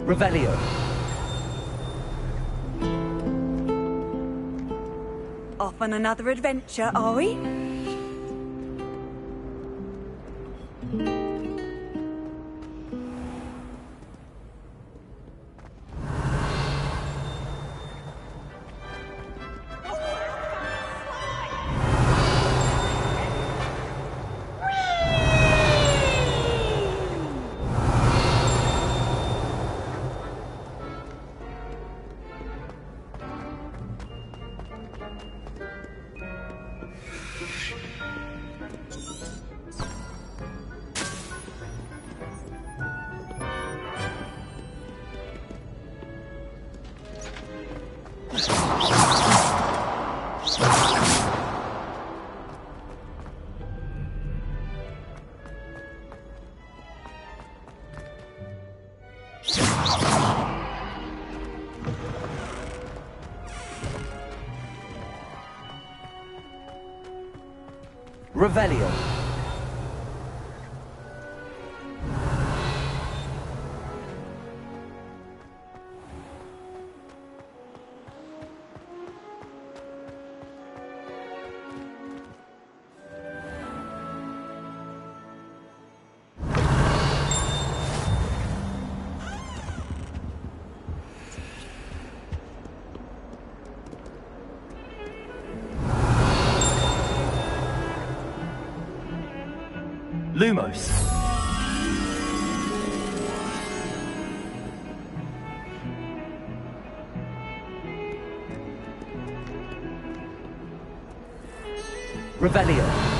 Revelio. Off on another adventure, are we? Revelio. Lumos. Revelio.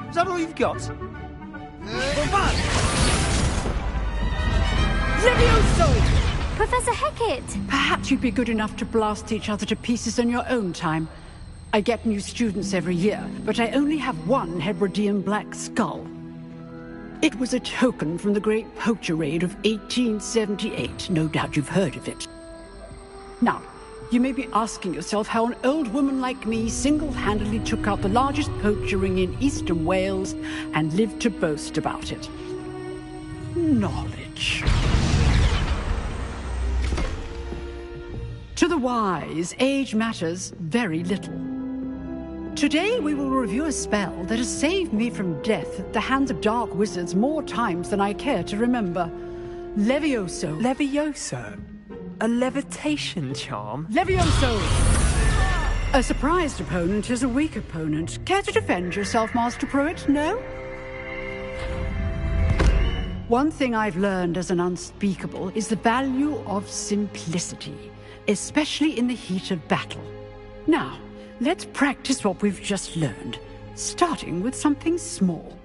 Is that all you've got? Levioso! Professor Hecat! Perhaps you'd be good enough to blast each other to pieces in your own time. I get new students every year, but I only have one Hebridean black skull. It was a token from the Great Poacher Raid of 1878. No doubt you've heard of it. Now, you may be asking yourself how an old woman like me single-handedly took out the largest poacher ring in eastern Wales and lived to boast about it. Knowledge. To the wise, age matters very little. Today we will review a spell that has saved me from death at the hands of dark wizards more times than I care to remember. Levioso. Levioso? A levitation charm? Levioso! A surprised opponent is a weak opponent. Care to defend yourself, Master Pruitt? No? One thing I've learned as an unspeakable is the value of simplicity, especially in the heat of battle. Now, let's practice what we've just learned, starting with something small.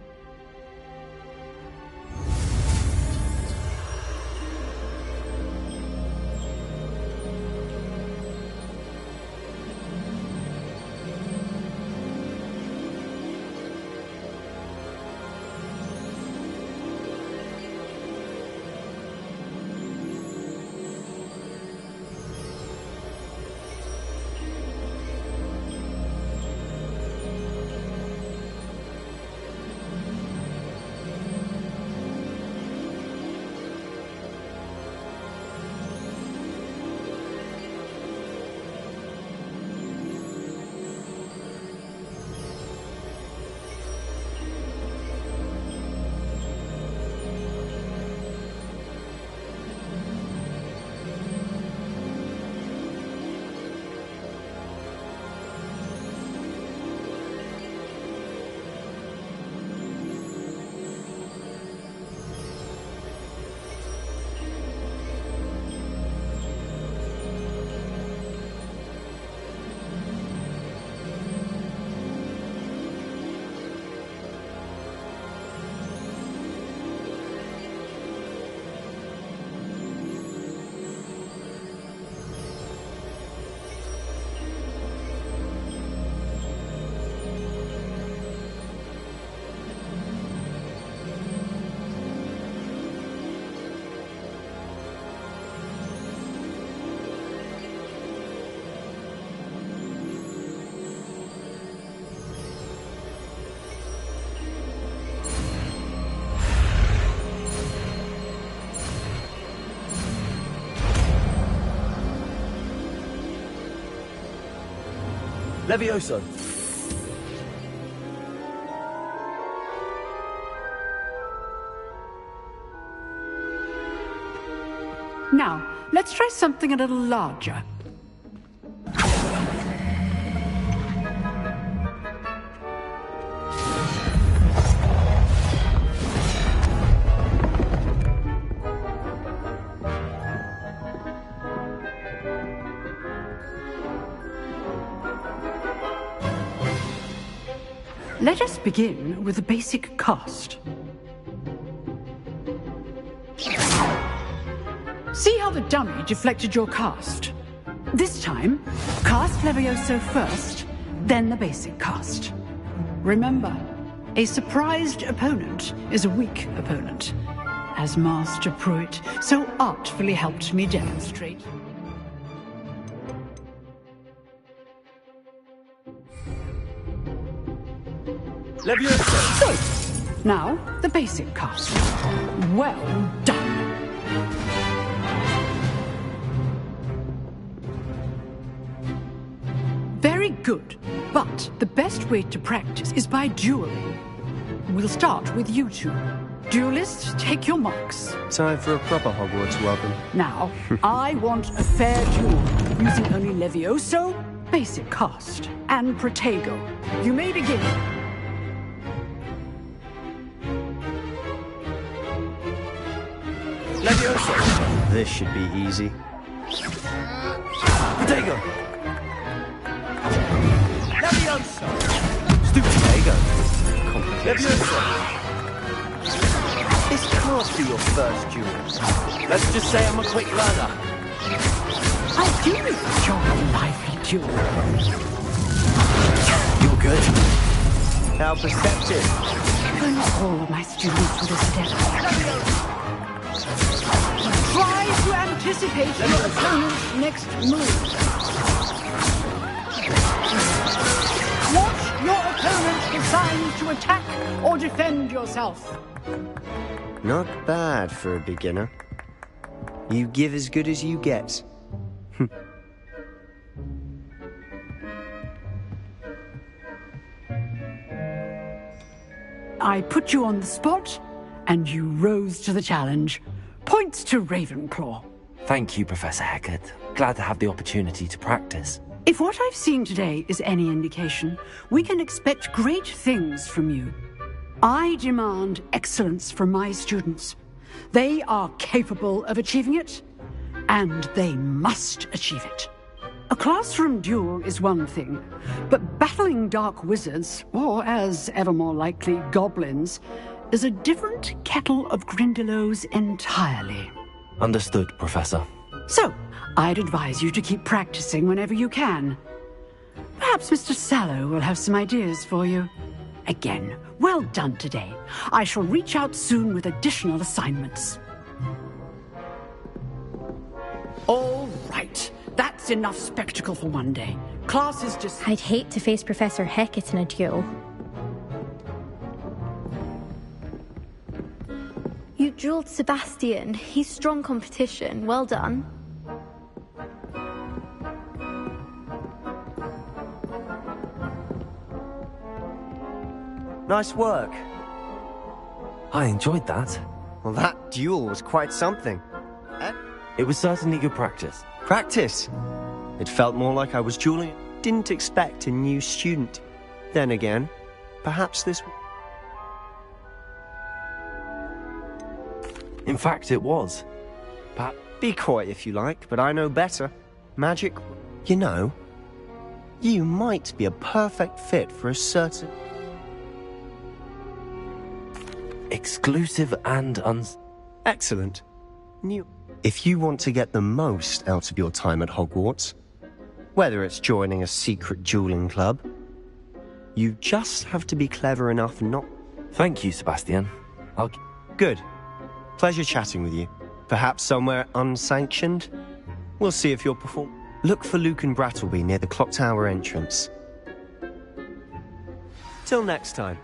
Levioso. Now, let's try something a little larger. Let us begin with the basic cast. See how the dummy deflected your cast? This time, cast Levioso first, then the basic cast. Remember, a surprised opponent is a weak opponent, as Master Pruitt so artfully helped me demonstrate. Levioso. Good. Now, the basic cast. Well done. Very good. But the best way to practice is by dueling. We'll start with you two. Duelists, take your marks. Time for a proper Hogwarts welcome. Now, I want a fair duel, using only Levioso, basic cast, and Protego. You may begin. Levioso. This should be easy. Protego. Levioso. Stupidego. Levioso. This can't be your first duel. Let's just say I'm a quick learner. I do enjoy a lively duel. You're good. How perceptive. When all of my students with a step. Try to anticipate your opponent's next move. Watch your opponent decide to attack or defend yourself. Not bad for a beginner. You give as good as you get. I put you on the spot, and you rose to the challenge. Points to Ravenclaw. Thank you, Professor Hecat. Glad to have the opportunity to practice. If what I've seen today is any indication, we can expect great things from you. I demand excellence from my students. They are capable of achieving it, and they must achieve it. A classroom duel is one thing, but battling dark wizards, or as ever more likely, goblins, is a different kettle of Grindylows entirely. Understood, Professor. So, I'd advise you to keep practicing whenever you can. Perhaps Mr. Sallow will have some ideas for you. Again, well done today. I shall reach out soon with additional assignments. All right. That's enough spectacle for one day. Class is just... I'd hate to face Professor Hecat in a duel. You dueled Sebastian. He's strong competition. Well done. Nice work. I enjoyed that. Well, that duel was quite something. It was certainly good practice. Practice. It felt more like I was dueling. Didn't expect a new student. Then again, perhaps this... In fact, it was. Be coy if you like, but I know better. Magic... You know, you might be a perfect fit for a certain... Exclusive and Excellent. If you want to get the most out of your time at Hogwarts, whether it's joining a secret dueling club, you just have to be clever enough not... Thank you, Sebastian. Good. Pleasure chatting with you. Perhaps somewhere unsanctioned? We'll see if you'll perform. Look for Luke and Brattleby near the clock tower entrance. Till next time.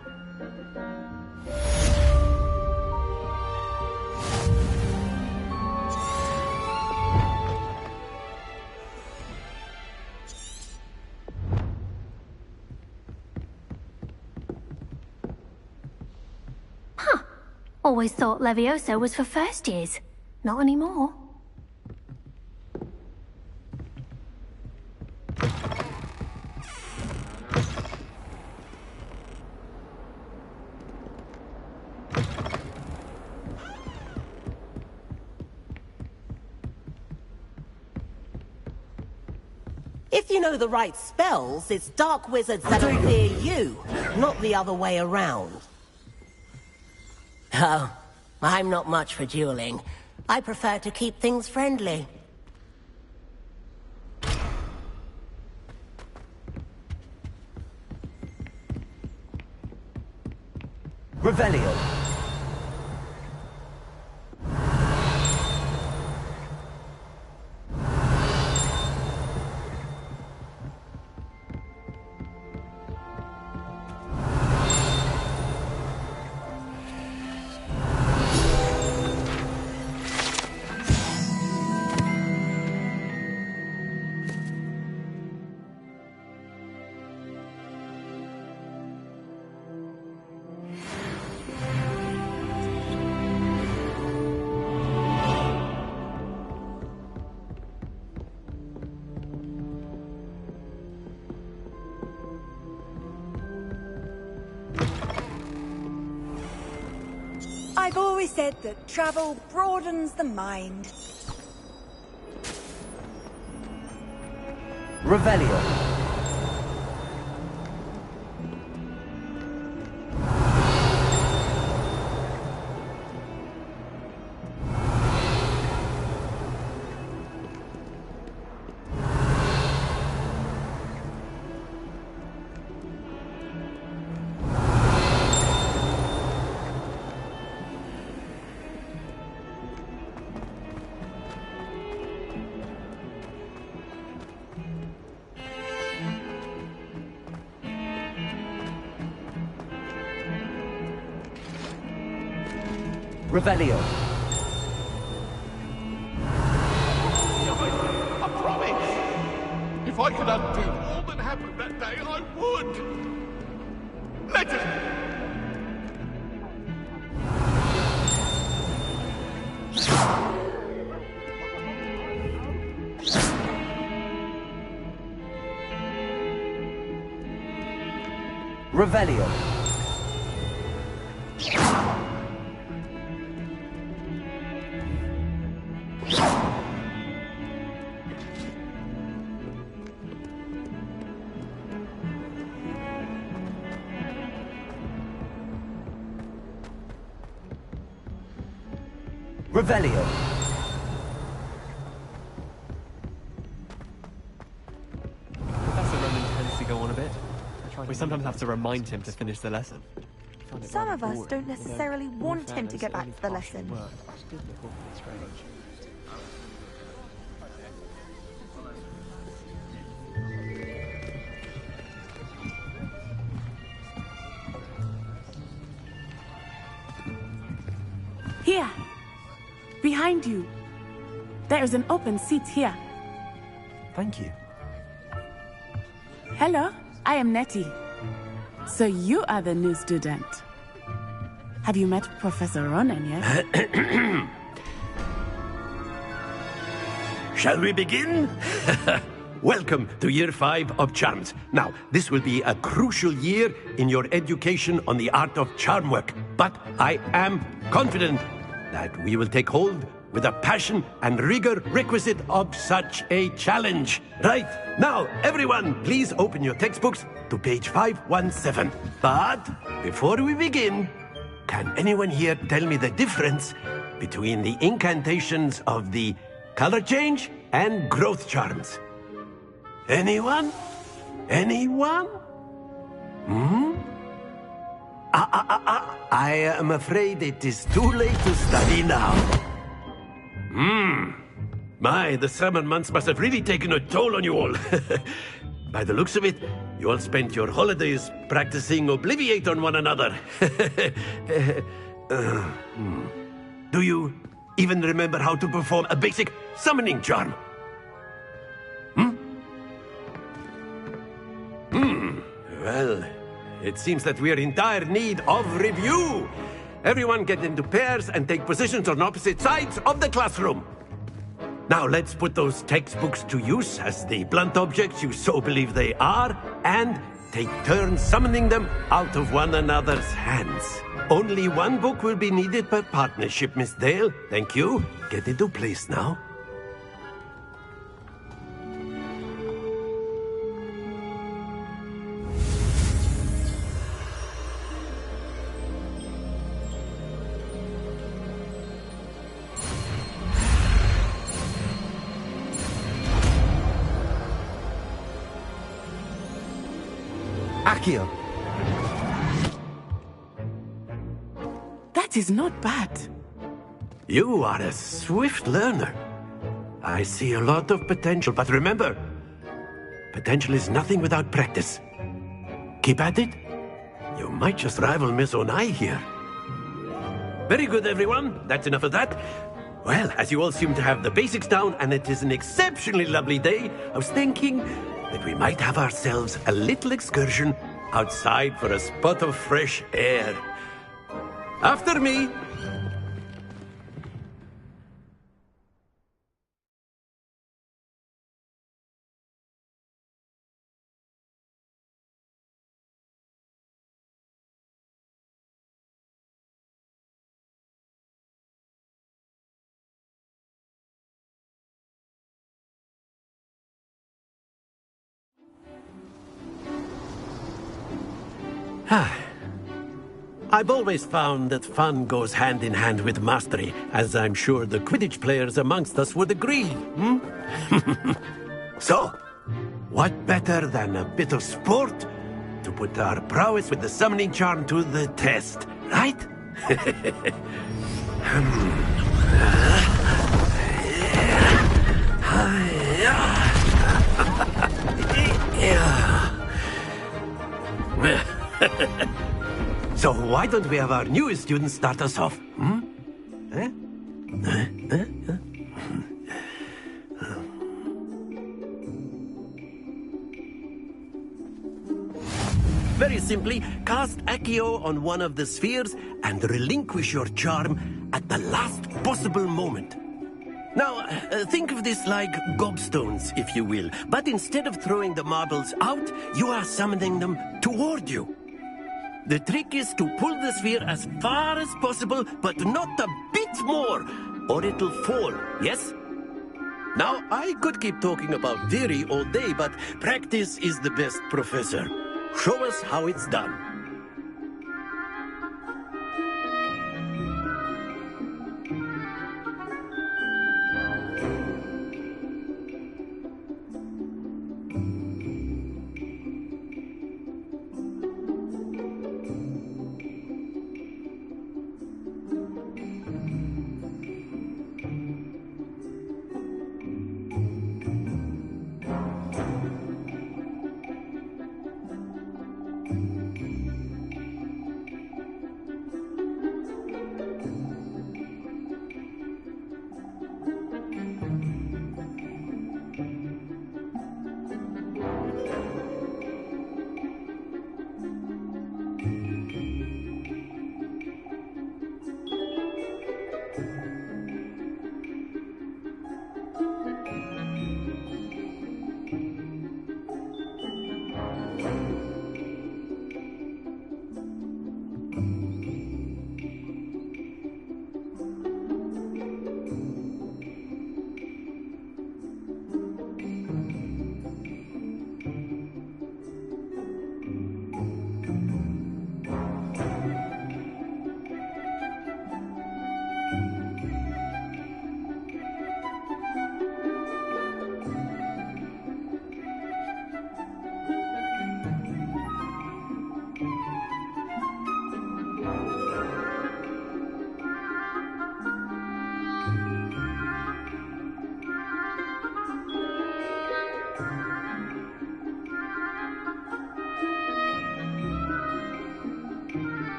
Always thought Levioso was for first years. Not anymore. If you know the right spells, it's dark wizards that'll fear you, not the other way around. Oh, I'm not much for dueling. I prefer to keep things friendly. Revelio. I've always said that travel broadens the mind. Revelio. Revelio. I promise! If I could undo all that happened that day, I would! Let us... Revelio. Revelio. Professor Roman tends to go on a bit. We sometimes have to remind him to finish the lesson. Some of us don't necessarily want him to get back to the lesson. Here, behind you. There is an open seat here. Thank you. Hello, I am Nettie. So you are the new student. Have you met Professor Ronan yet? Shall we begin? Welcome to Year 5 of Charms. Now, this will be a crucial year in your education on the art of charm work, but I am confident that we will take hold with the passion and rigor requisite of such a challenge. Right, now, everyone, please open your textbooks to page 517. But before we begin, can anyone here tell me the difference between the incantations of the color change and growth charms? Anyone? Anyone? I am afraid it is too late to study now. My, the summer months must have really taken a toll on you all. By the looks of it, you all spent your holidays practicing Obliviate on one another. Do you even remember how to perform a basic summoning charm? Well, it seems that we are in dire need of review. everyone get into pairs and take positions on opposite sides of the classroom. Now let's put those textbooks to use as the blunt objects you so believe they are, and take turns summoning them out of one another's hands. Only one book will be needed per partnership, Miss Dale. Thank you. Get into place now. Accio. That is not bad. You are a swift learner. I see a lot of potential, but remember, potential is nothing without practice. Keep at it. You might just rival Miss Onai here. Very good, everyone. That's enough of that. Well, as you all seem to have the basics down, and it is an exceptionally lovely day, I was thinking that we might have ourselves a little excursion outside for a spot of fresh air. After me. I've always found that fun goes hand in hand with mastery, as I'm sure the Quidditch players amongst us would agree. So, what better than a bit of sport to put our prowess with the summoning charm to the test, right? So why don't we have our newest student start us off? Very simply, cast Accio on one of the spheres and relinquish your charm at the last possible moment. Now, think of this like gobstones, if you will. But instead of throwing the marbles out, you are summoning them toward you. The trick is to pull the sphere as far as possible, but not a bit more, or it'll fall, yes? Now, I could keep talking about theory all day, but practice is the best professor. Show us how it's done.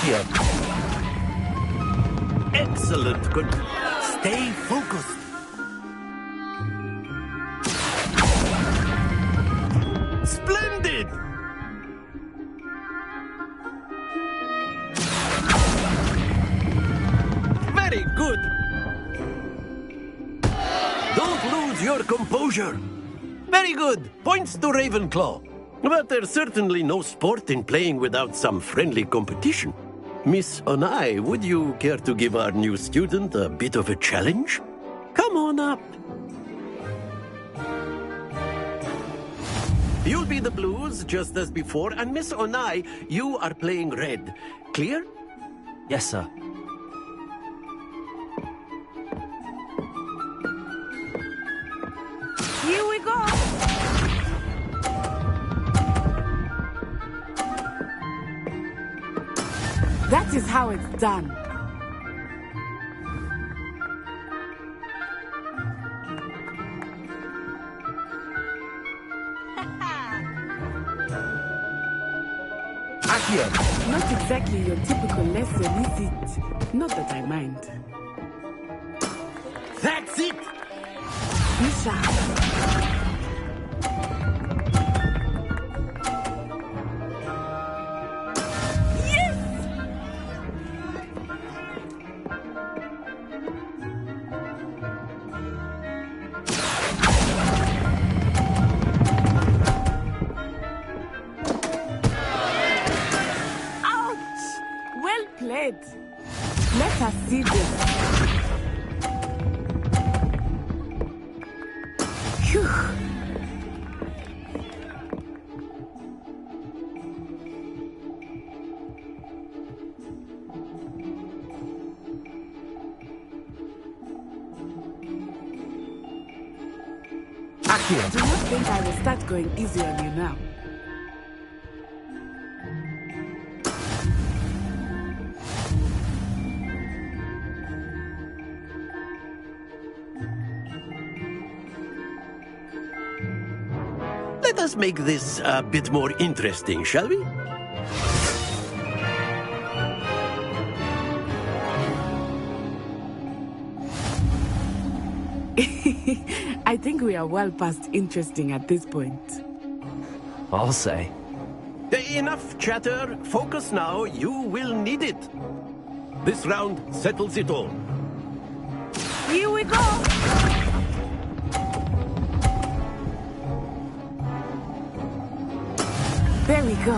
Accio. Excellent. Good. Stay focused. Splendid! Very good. Don't lose your composure. Very good. Points to Ravenclaw. But there's certainly no sport in playing without some friendly competition. Miss Onai, would you care to give our new student a bit of a challenge? Come on up. You'll be the blues, just as before, and Miss Onai, you are playing red. Clear? Yes, sir. Here we go! That is how it's done. Accio. Not exactly your typical lesson, is it? Not that I mind. That's it! Be sharp. Let us see this. Phew. Accio. Do not think I will start going easy on you now. Let us make this a bit more interesting, shall we? I think we are well past interesting at this point. I'll say. Enough chatter. Focus now. You will need it. This round settles it all. Here we go! There we go.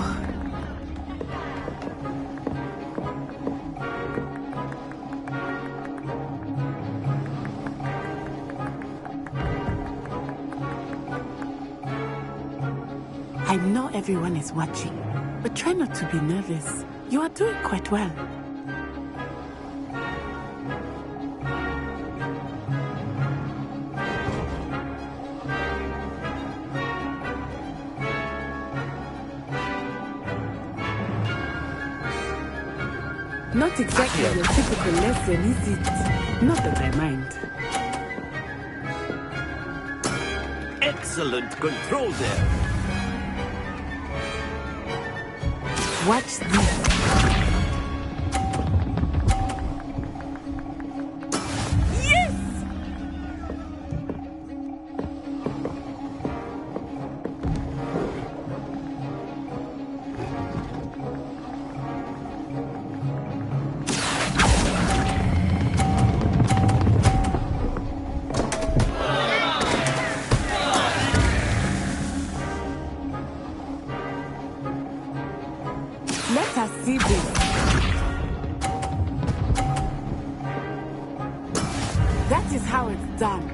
I know everyone is watching, but try not to be nervous. You are doing quite well. Not exactly your typical lesson, is it? Not that I mind. Excellent control there. Watch this. Let us see this. That is how it's done.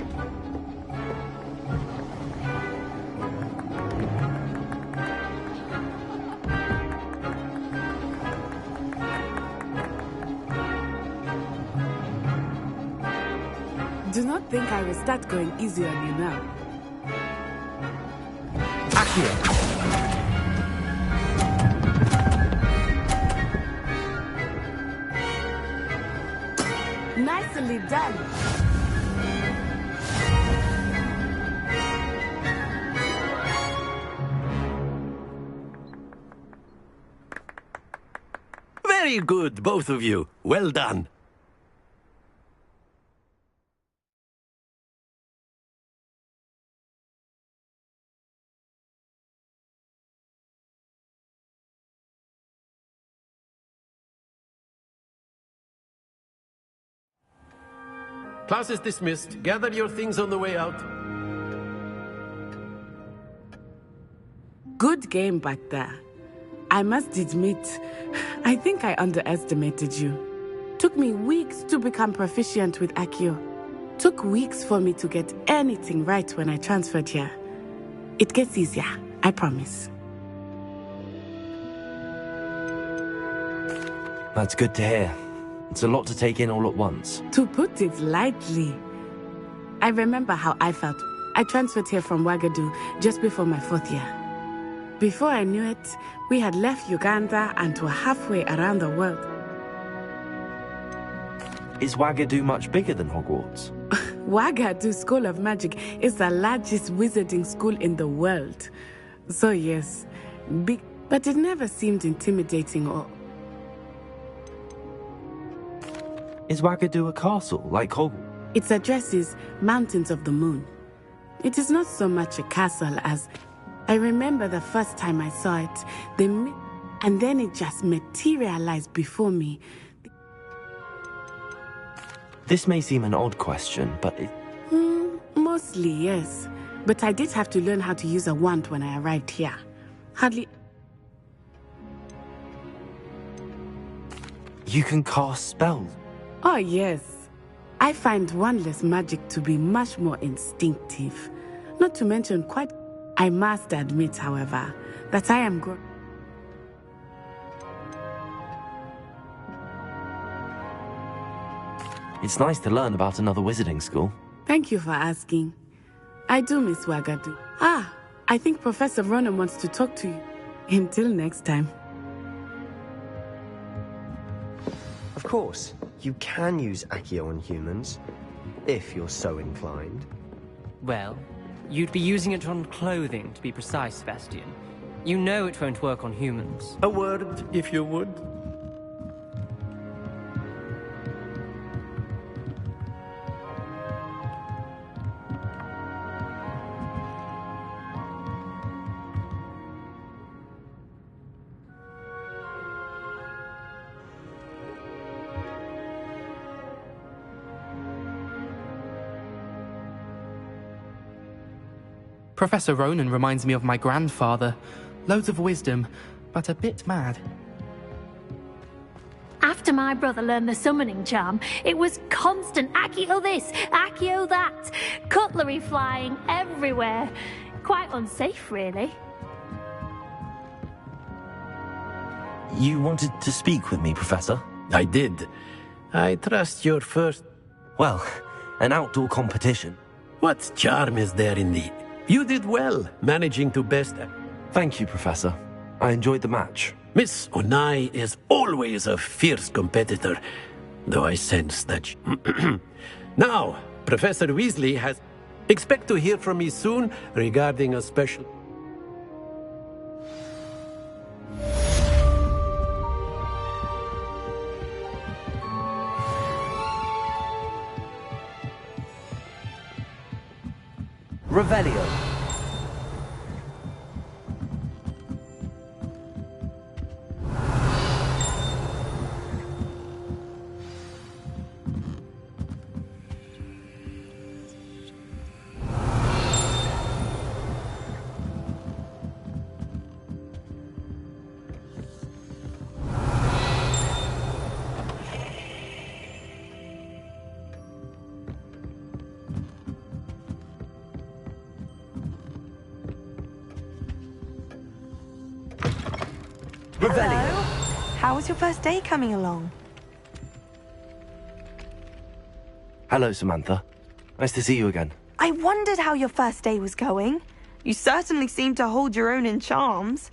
Do not think I will start going easy on you now. Accio. Nicely done. Very good, both of you. Well done. Class is dismissed. Gather your things on the way out. Good game back there. I must admit, I think I underestimated you. Took me weeks to become proficient with Accio. Took weeks for me to get anything right when I transferred here. It gets easier, I promise. That's good to hear. It's a lot to take in all at once. To put it lightly, I remember how I felt. I transferred here from Ouagadougou just before my 4th year. Before I knew it, we had left Uganda and were halfway around the world. Is Ouagadougou much bigger than Hogwarts? Ouagadougou School of Magic is the largest wizarding school in the world. So yes, big, but it never seemed intimidating or... Is Ouagadougou a castle, like Hogwarts? Its address is Mountains of the Moon. It is not so much a castle as... I remember the first time I saw it, and then it just materialized before me. This may seem an odd question, but it... Mostly, yes. But I did have to learn how to use a wand when I arrived here. Hardly... You can cast spells? Oh, yes. I find wandless magic to be much more instinctive. Not to mention quite... I must admit, however, that I am good. It's nice to learn about another wizarding school. Thank you for asking. I do miss Ouagadougou. I think Professor Ronan wants to talk to you. Until next time. Of course, you can use Accio on humans, if you're so inclined. Well, you'd be using it on clothing, to be precise, Sebastian. You know it won't work on humans. A word, if you would. Professor Ronan reminds me of my grandfather. Loads of wisdom, but a bit mad. After my brother learned the summoning charm, it was constant Accio this, Accio that. Cutlery flying everywhere. Quite unsafe, really. You wanted to speak with me, Professor? I did. I trust your first... Well, an outdoor competition. What charm is there in the... You did well, managing to best... Thank you, Professor. I enjoyed the match. Miss Onai is always a fierce competitor, though I sense that... Now, Professor Weasley has... Expect to hear from me soon regarding a special... Revelio. Hello. How was your first day coming along? Hello, Samantha. Nice to see you again. I wondered how your first day was going. You certainly seem to hold your own in charms.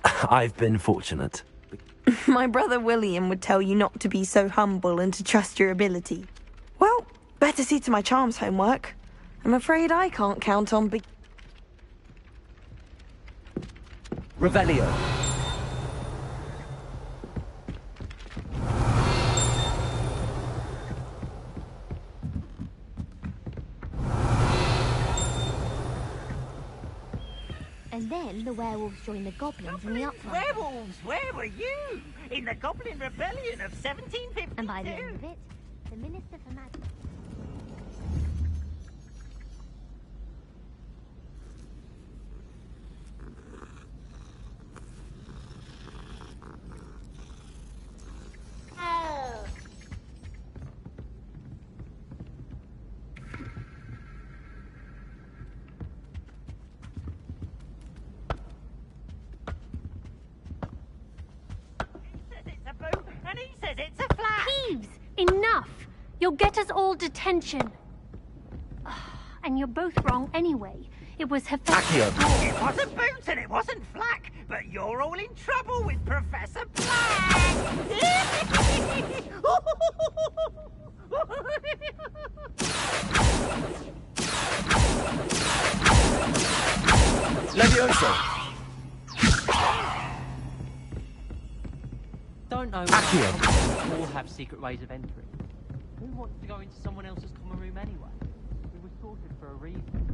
I've been fortunate. My brother William would tell you not to be so humble and to trust your ability. Well, better see to my charms homework. I'm afraid I can't count on big... Revelio. And then the werewolves joined the goblins in the uprising. Werewolves, where were you? In the Goblin Rebellion of 1752? And by the end of it, the Minister for Magic... And he says it's a flat! Peeves! Enough! You'll get us all detention. And you're both wrong anyway. It was Hephaestus. It wasn't Boots and it wasn't Flack, but you're all in trouble with Professor Black! Levioso! Don't know why we all have secret ways of entering. Who wants to go into someone else's common room anyway? We were sorted for a reason.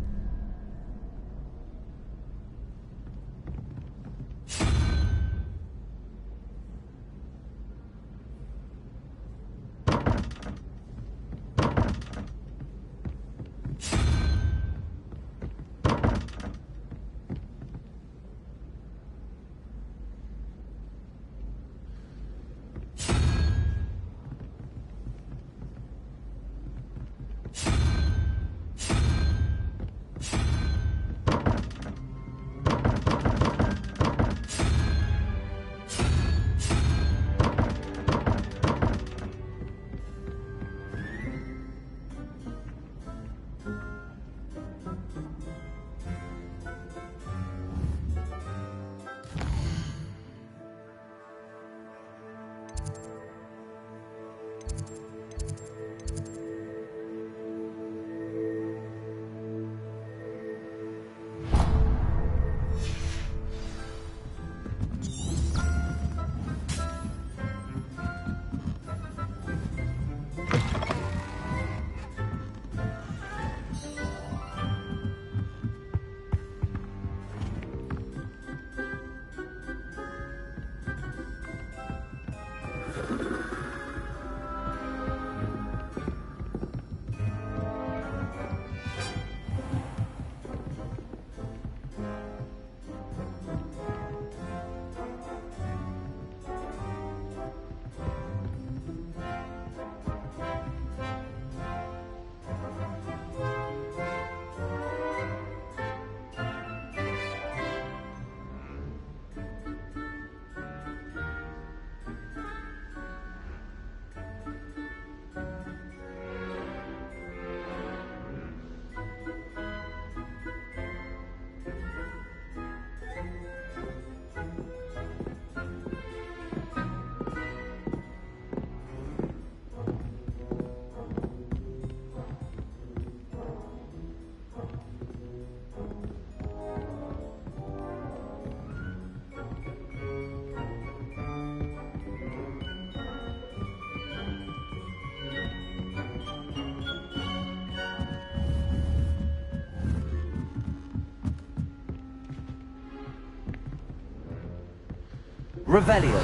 Revelio.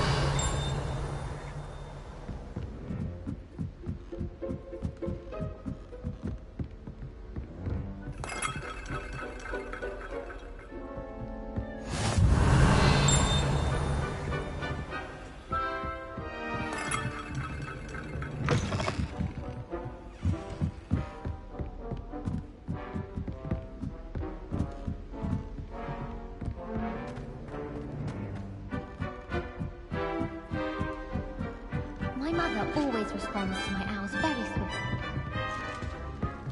My mother always responds to my owls very swiftly.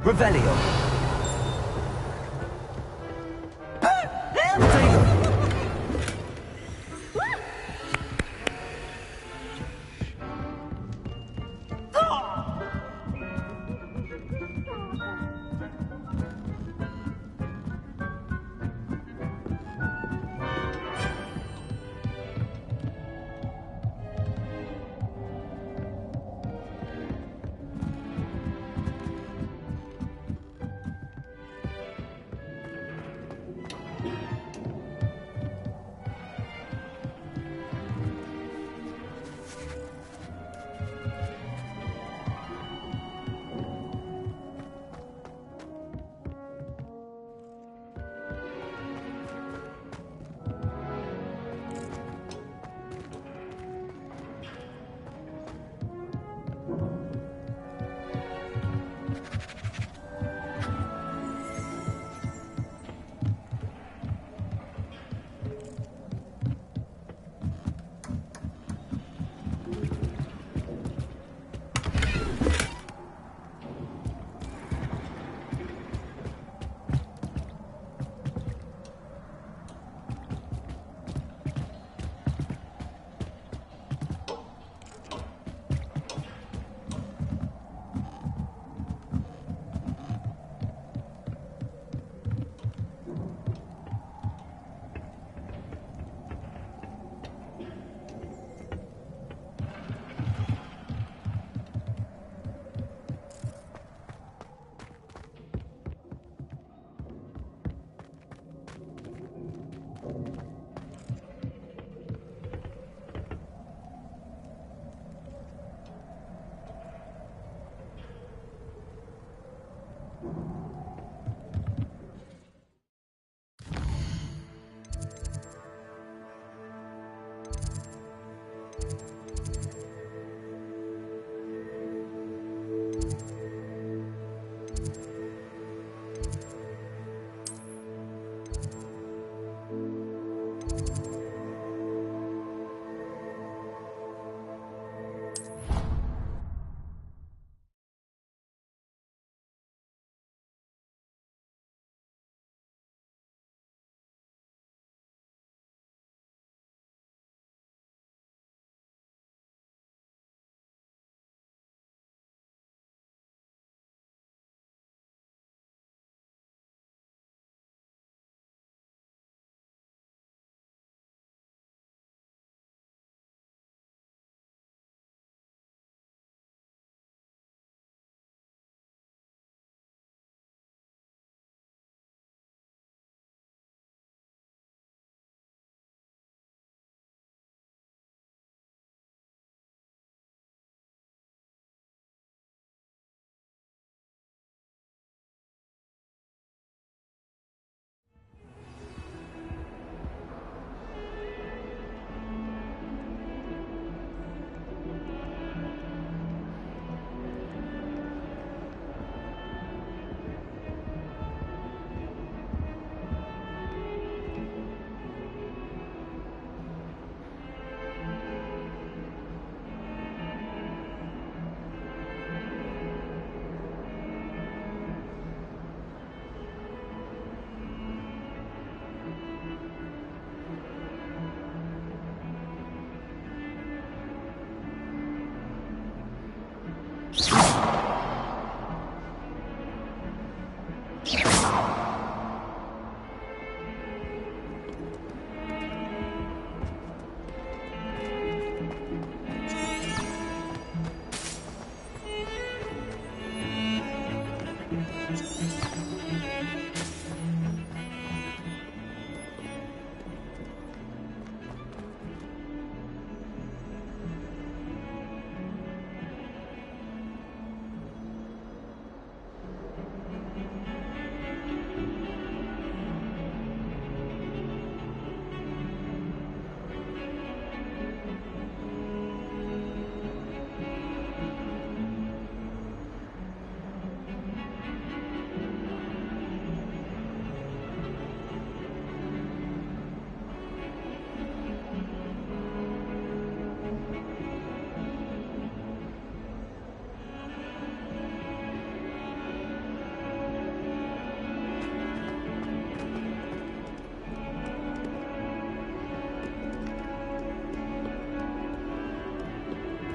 Revelio.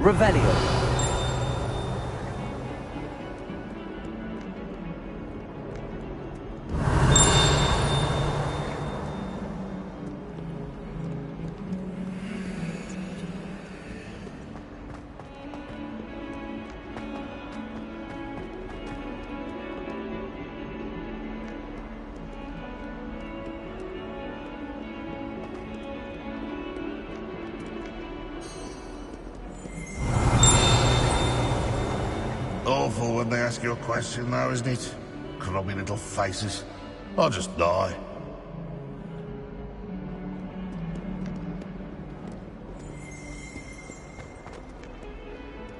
Revelio. Awful when they ask you a question now, isn't it? Grubby little faces. I'll just die.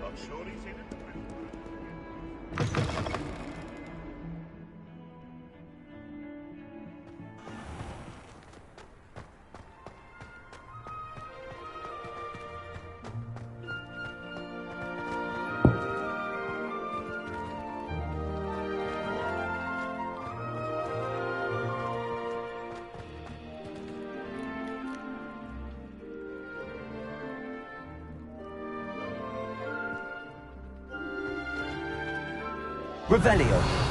I'm sure he's in it. Revelio.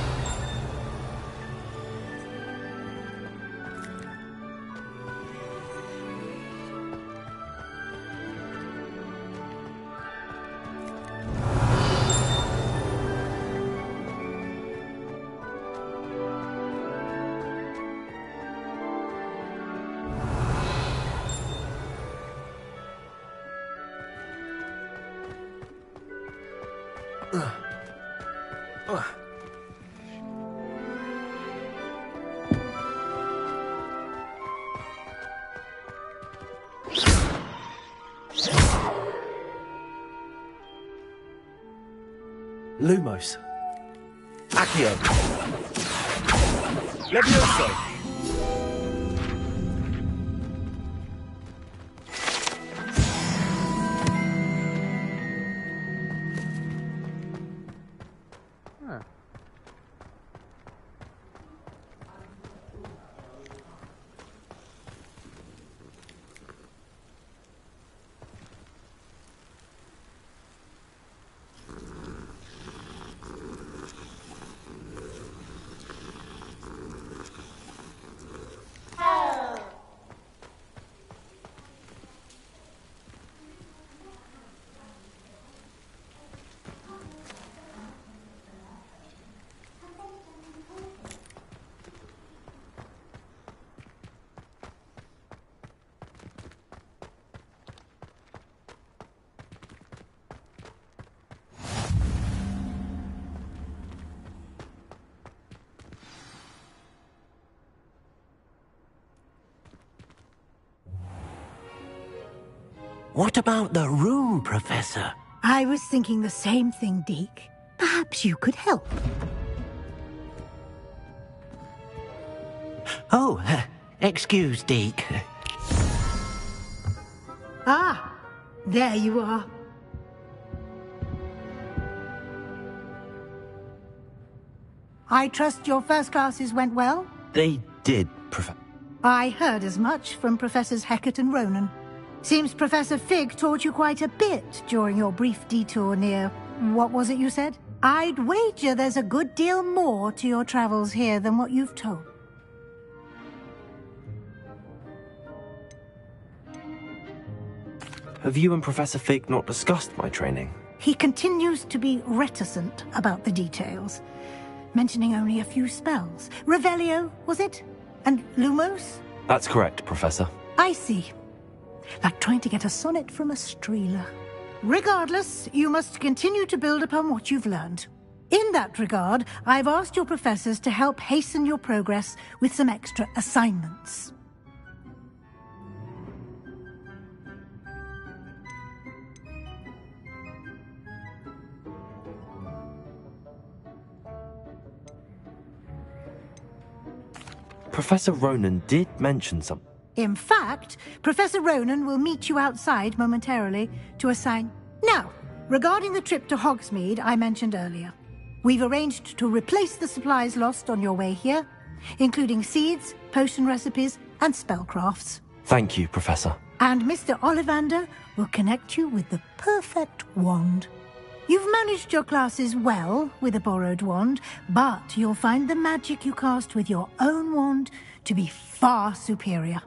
Lumos. Accio. Levioso. What about the room, Professor? I was thinking the same thing, Deke. Perhaps you could help. Oh, excuse, Deke. Ah, there you are. I trust your first classes went well? They did, Professor. I heard as much from Professors Hecat and Ronan. Seems Professor Fig taught you quite a bit during your brief detour near... what was it you said? I'd wager there's a good deal more to your travels here than what you've told. Have you and Professor Fig not discussed my training? He continues to be reticent about the details, mentioning only a few spells. Revelio, was it? And Lumos? That's correct, Professor. I see. Like trying to get a sonnet from a streeler. Regardless, you must continue to build upon what you've learned. In that regard, I've asked your professors to help hasten your progress with some extra assignments. Professor Ronan did mention something. In fact, Professor Ronan will meet you outside momentarily to assign... Now, regarding the trip to Hogsmeade I mentioned earlier, we've arranged to replace the supplies lost on your way here, including seeds, potion recipes, and spellcrafts. Thank you, Professor. And Mr. Ollivander will connect you with the perfect wand. You've managed your classes well with a borrowed wand, but you'll find the magic you cast with your own wand to be far superior.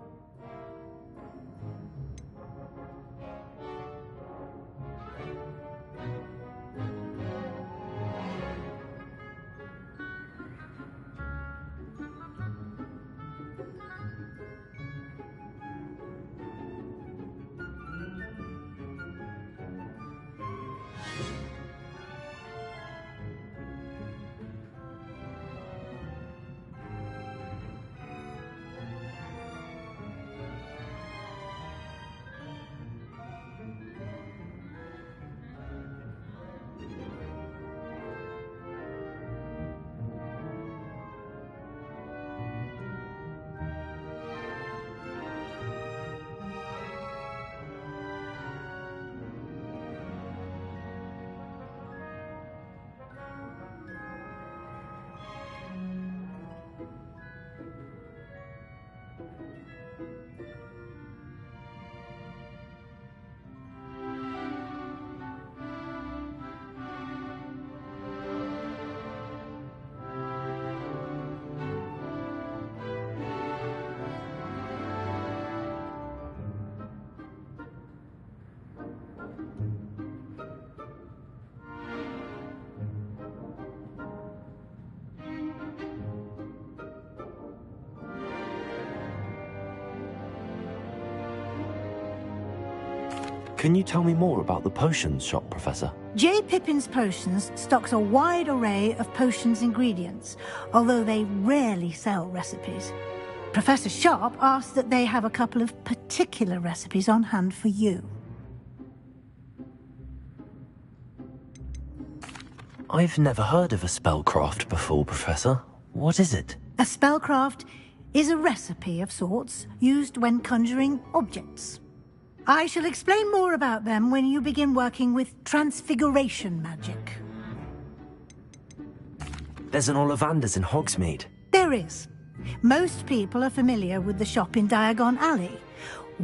Can you tell me more about the potions shop, Professor? J. Pippin's Potions stocks a wide array of potions ingredients, although they rarely sell recipes. Professor Sharp asks that they have a couple of particular recipes on hand for you. I've never heard of a spellcraft before, Professor. What is it? A spellcraft is a recipe of sorts used when conjuring objects. I shall explain more about them when you begin working with transfiguration magic. There's an Ollivander's in Hogsmeade. There is. Most people are familiar with the shop in Diagon Alley.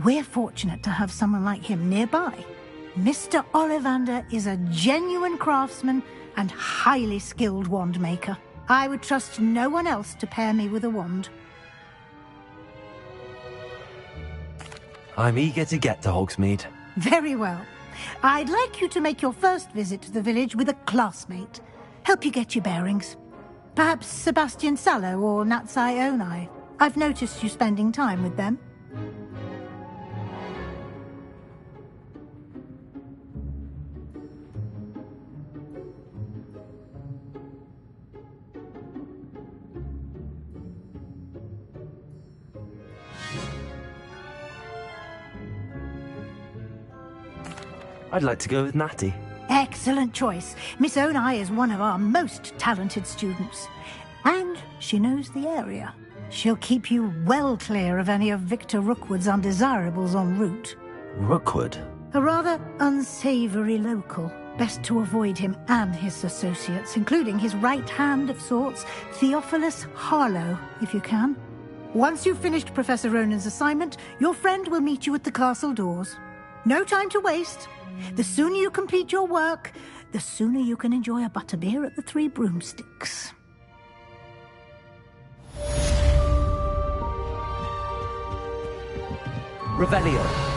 We're fortunate to have someone like him nearby. Mr. Ollivander is a genuine craftsman and highly skilled wand maker. I would trust no one else to pair me with a wand. I'm eager to get to Hogsmeade. Very well. I'd like you to make your first visit to the village with a classmate. Help you get your bearings. Perhaps Sebastian Sallow or Natsai Onai. I've noticed you spending time with them. I'd like to go with Natty. Excellent choice. Miss Onai is one of our most talented students. And she knows the area. She'll keep you well clear of any of Victor Rookwood's undesirables en route. Rookwood? A rather unsavoury local. Best to avoid him and his associates, including his right hand of sorts, Theophilus Harlow, if you can. Once you've finished Professor Ronan's assignment, your friend will meet you at the castle doors. No time to waste. The sooner you complete your work, the sooner you can enjoy a butterbeer at the Three Broomsticks. Revelio.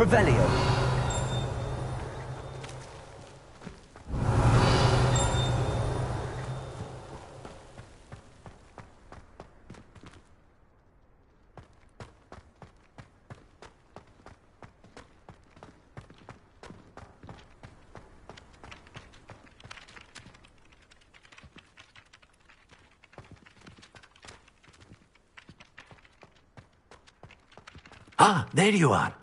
Revelio. Ah, there you are.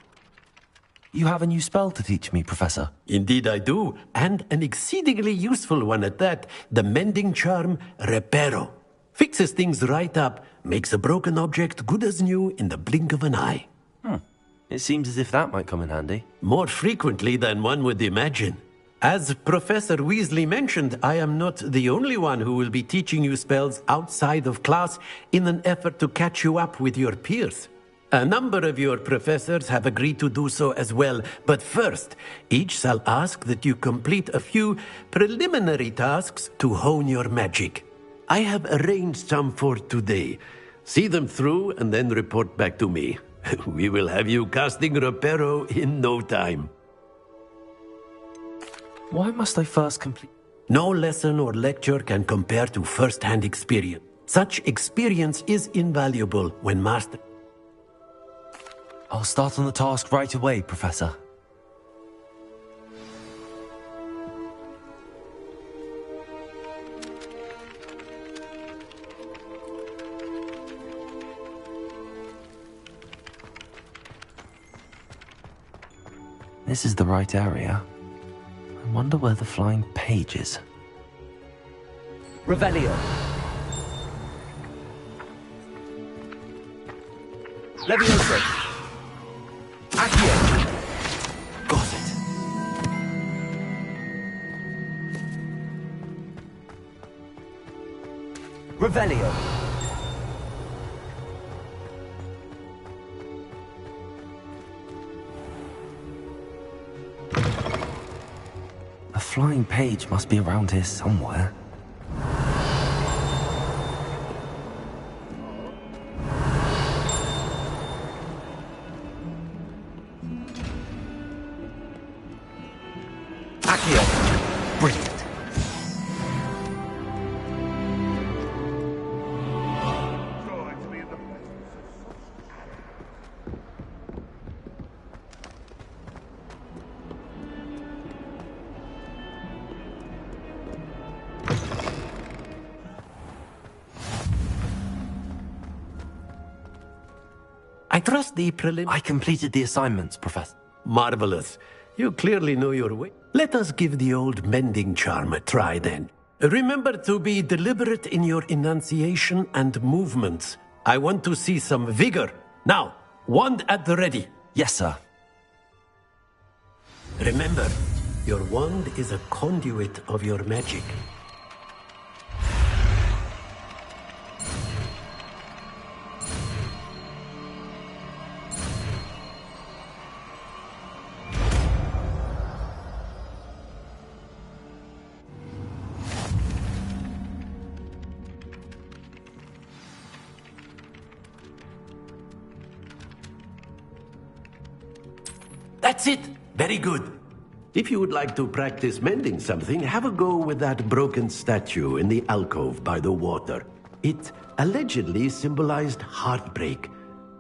You have a new spell to teach me, Professor. Indeed I do, and an exceedingly useful one at that. The mending charm, Reparo. Fixes things right up, makes a broken object good as new in the blink of an eye. It seems as if that might come in handy. More frequently than one would imagine. As Professor Weasley mentioned, I am not the only one who will be teaching you spells outside of class in an effort to catch you up with your peers. A number of your professors have agreed to do so as well, but first, each shall ask that you complete a few preliminary tasks to hone your magic. I have arranged some for today. See them through and then report back to me. We will have you casting Reparo in no time. Why must I first complete? No lesson or lecture can compare to first-hand experience. Such experience is invaluable when mastered. I'll start on the task right away, Professor. This is the right area. I wonder where the flying page is. Revelio. Leviosa. Accio. Got it. Revelio. A flying page must be around here somewhere. Accio. Brilliant. I trust the prelim... I completed the assignments, Professor. Marvelous. You clearly know your way. Let us give the old mending charm a try then. Remember to be deliberate in your enunciation and movements. I want to see some vigor. Now, wand at the ready. Yes, sir. Remember, your wand is a conduit of your magic. That's it! Very good. If you would like to practice mending something, have a go with that broken statue in the alcove by the water. It allegedly symbolized heartbreak.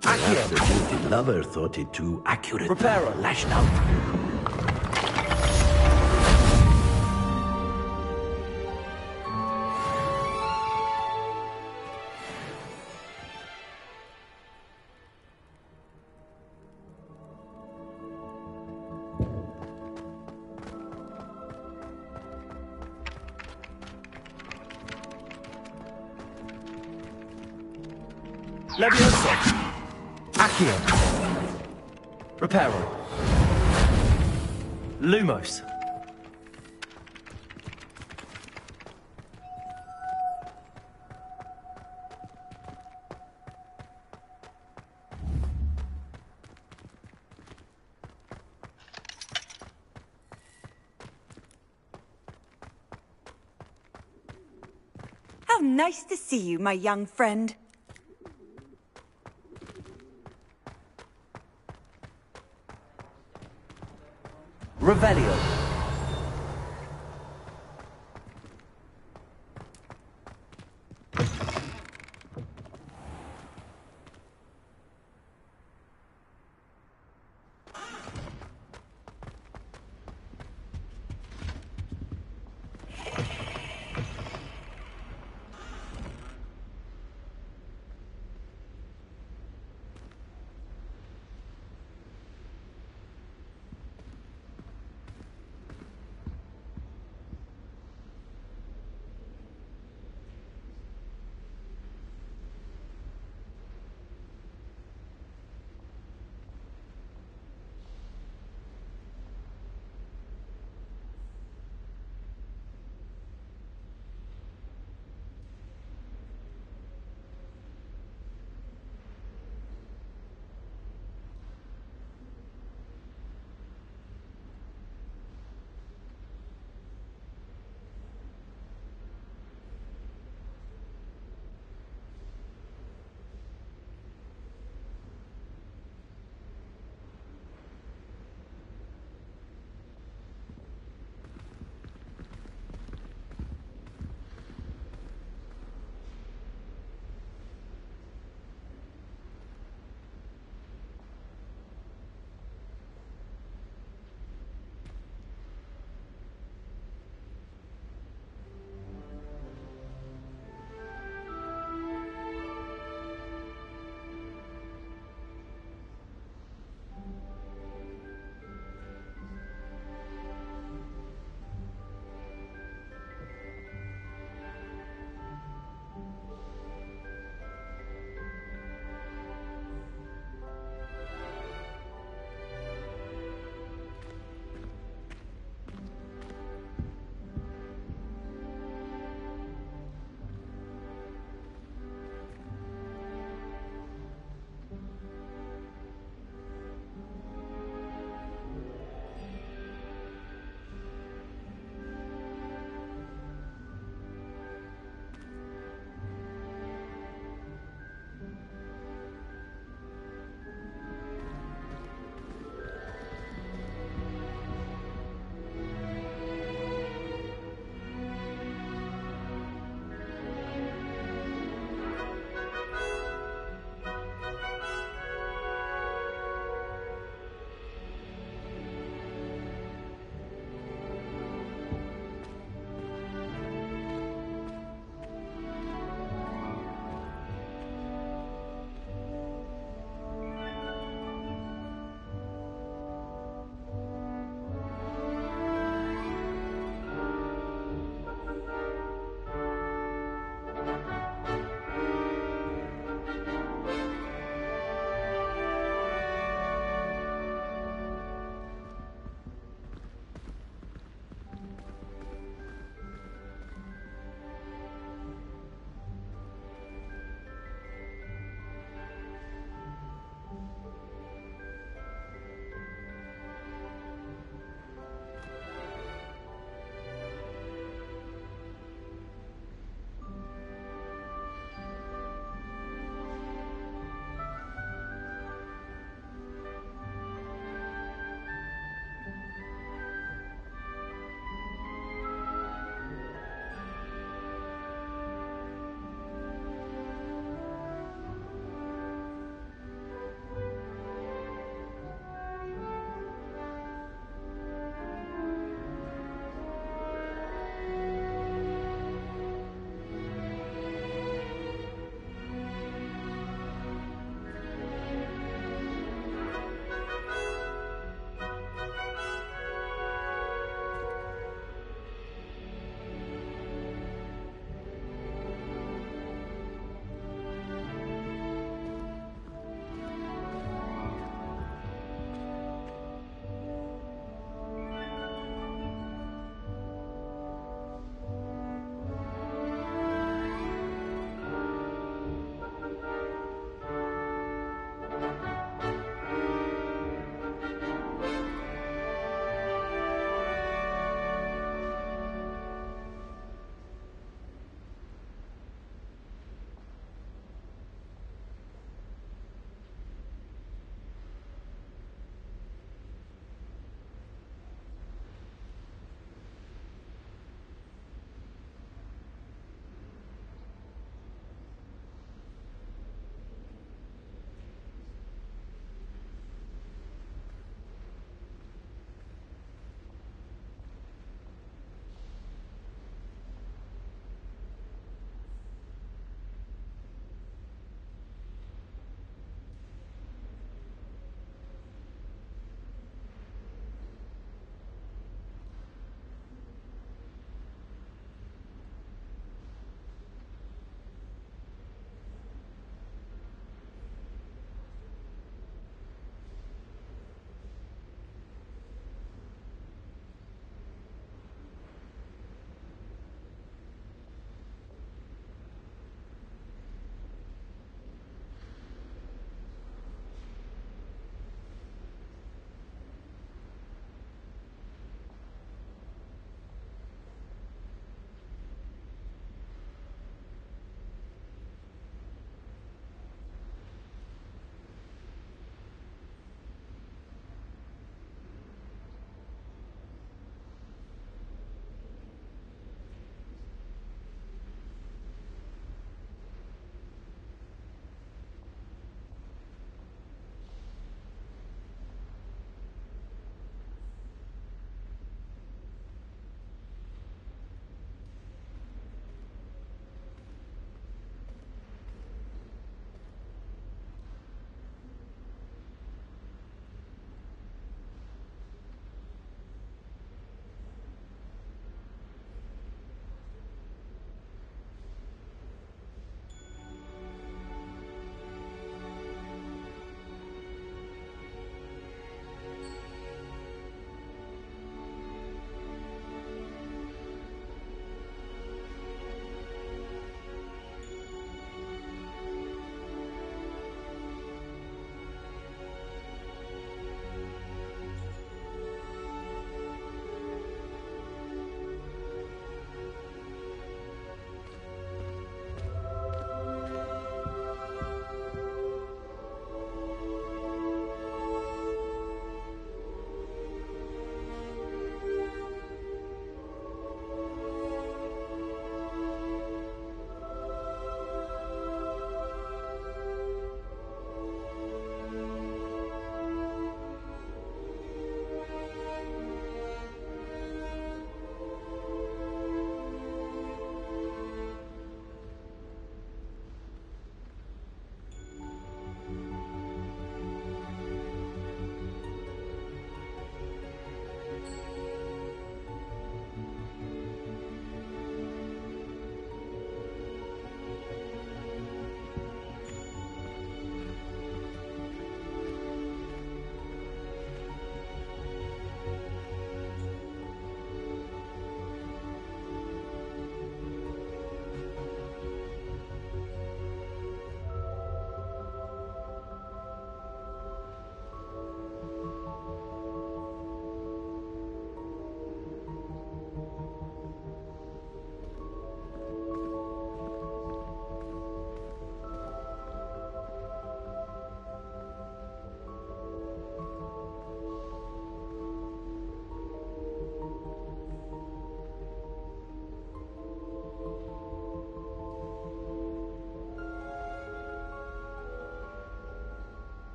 Perhaps the guilty lover thought it too accurate. Reparo. Lashed out. Leviosa. Accio. Reparo. Lumos. How nice to see you, my young friend.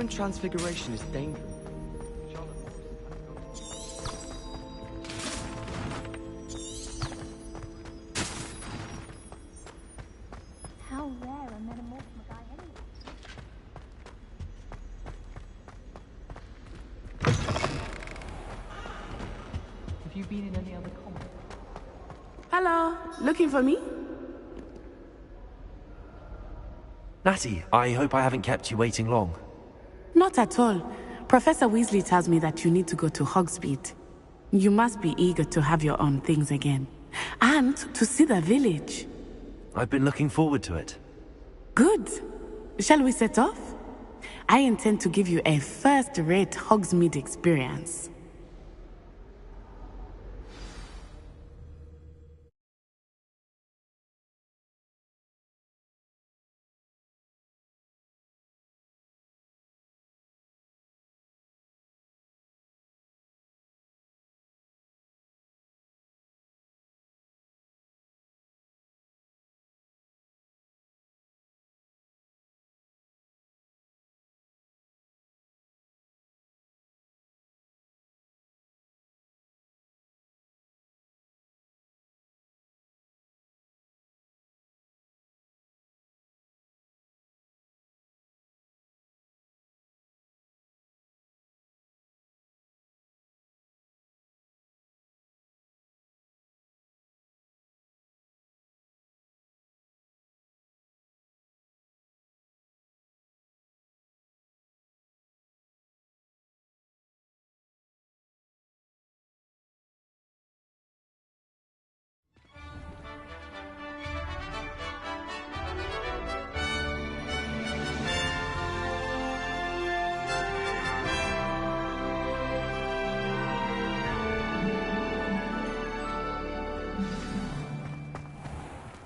and transfiguration is dangerous. How rare a metamorph guy anyway. Have you been in any other comics? Hello, looking for me? Natty, I hope I haven't kept you waiting long. Not at all. Professor Weasley tells me that you need to go to Hogsmeade. You must be eager to have your own things again. And to see the village. I've been looking forward to it. Good. Shall we set off? I intend to give you a first-rate Hogsmeade experience.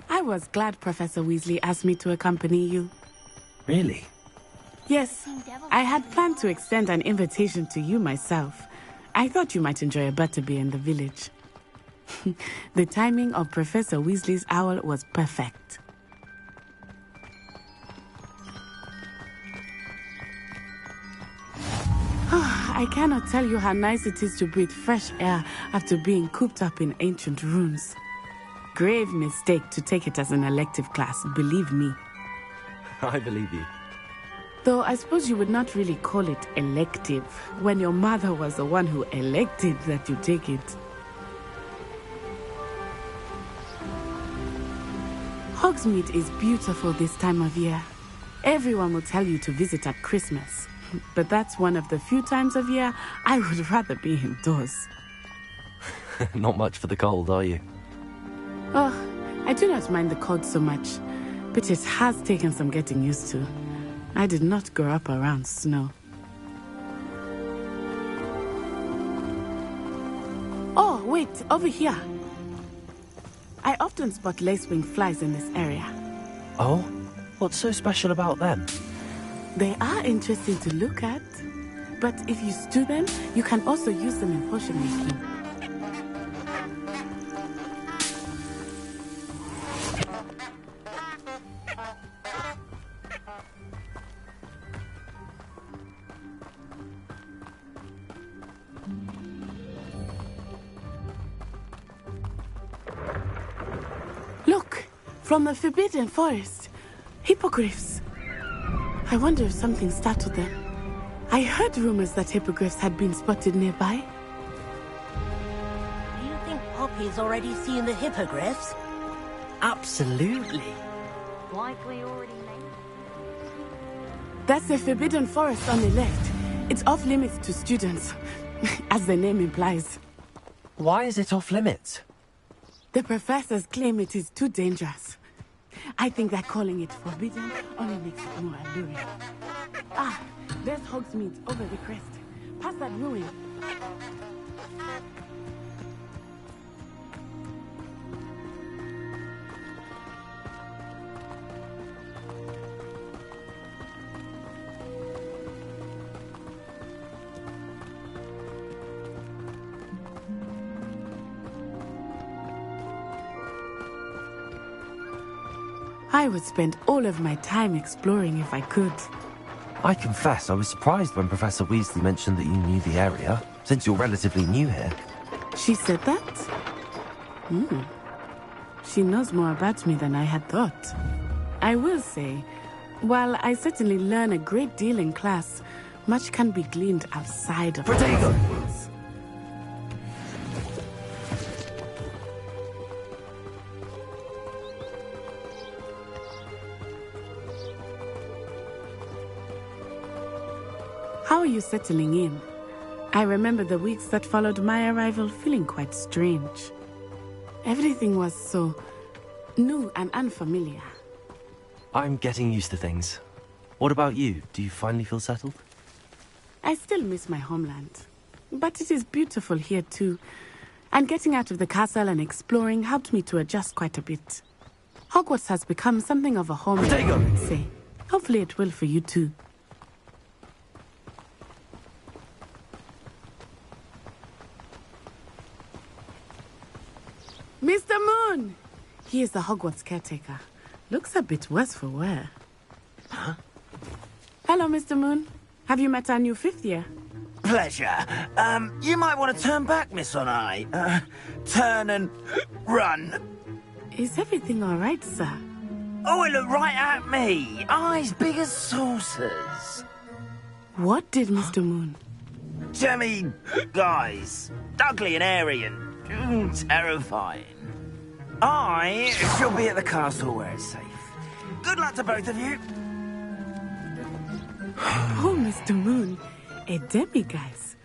I was glad Professor Weasley asked me to accompany you. Really? Yes, I had planned to extend an invitation to you myself. I thought you might enjoy a butterbeer in the village. The timing of Professor Weasley's owl was perfect. I cannot tell you how nice it is to breathe fresh air after being cooped up in ancient ruins. Grave mistake to take it as an elective class, believe me. I believe you. Though I suppose you would not really call it elective when your mother was the one who elected that you take it. Hogsmeade is beautiful this time of year. Everyone will tell you to visit at Christmas. But that's one of the few times of year I would rather be indoors. Not much for the cold, are you? Oh, I do not mind the cold so much, but it has taken some getting used to. I did not grow up around snow. Oh, wait, over here. I often spot lacewing flies in this area. Oh? What's so special about them? They are interesting to look at, but if you stew them, you can also use them in potion making. Look, from the Forbidden Forest, hippogriffs. I wonder if something startled them. I heard rumors that hippogriffs had been spotted nearby. Do you think Poppy's already seen the hippogriffs? Absolutely. Likely already named. That's the Forbidden Forest on the left. It's off limits to students, as the name implies. Why is it off limits? The professors claim it is too dangerous. I think that calling it forbidden only makes it more alluring. Ah, there's Hogsmeade over the crest. Past that ruin. I would spend all of my time exploring if I could. I confess I was surprised when Professor Weasley mentioned that you knew the area, since you're relatively new here. She said that? She knows more about me than I had thought. I will say, while I certainly learn a great deal in class, much can be gleaned outside of Hogwarts. How are you settling in? I remember the weeks that followed my arrival feeling quite strange. Everything was so new and unfamiliar. I'm getting used to things. What about you? Do you finally feel settled? I still miss my homeland, but it is beautiful here too. And getting out of the castle and exploring helped me to adjust quite a bit. Hogwarts has become something of a home, I would say. Hopefully it will for you too. Mr. Moon! He is the Hogwarts caretaker. Looks a bit worse for wear. Huh? Hello, Mr. Moon. Have you met our new fifth year? Pleasure. You might want to turn back, Miss Onai. Turn and run. Is everything all right, sir? Oh, it looked right at me. Eyes big as saucers. What did Mr. Moon? Jemmy, guys. Ugly and airy and terrifying. I shall be at the castle where it's safe. Good luck to both of you. Oh, Mr. Moon. A demiguise.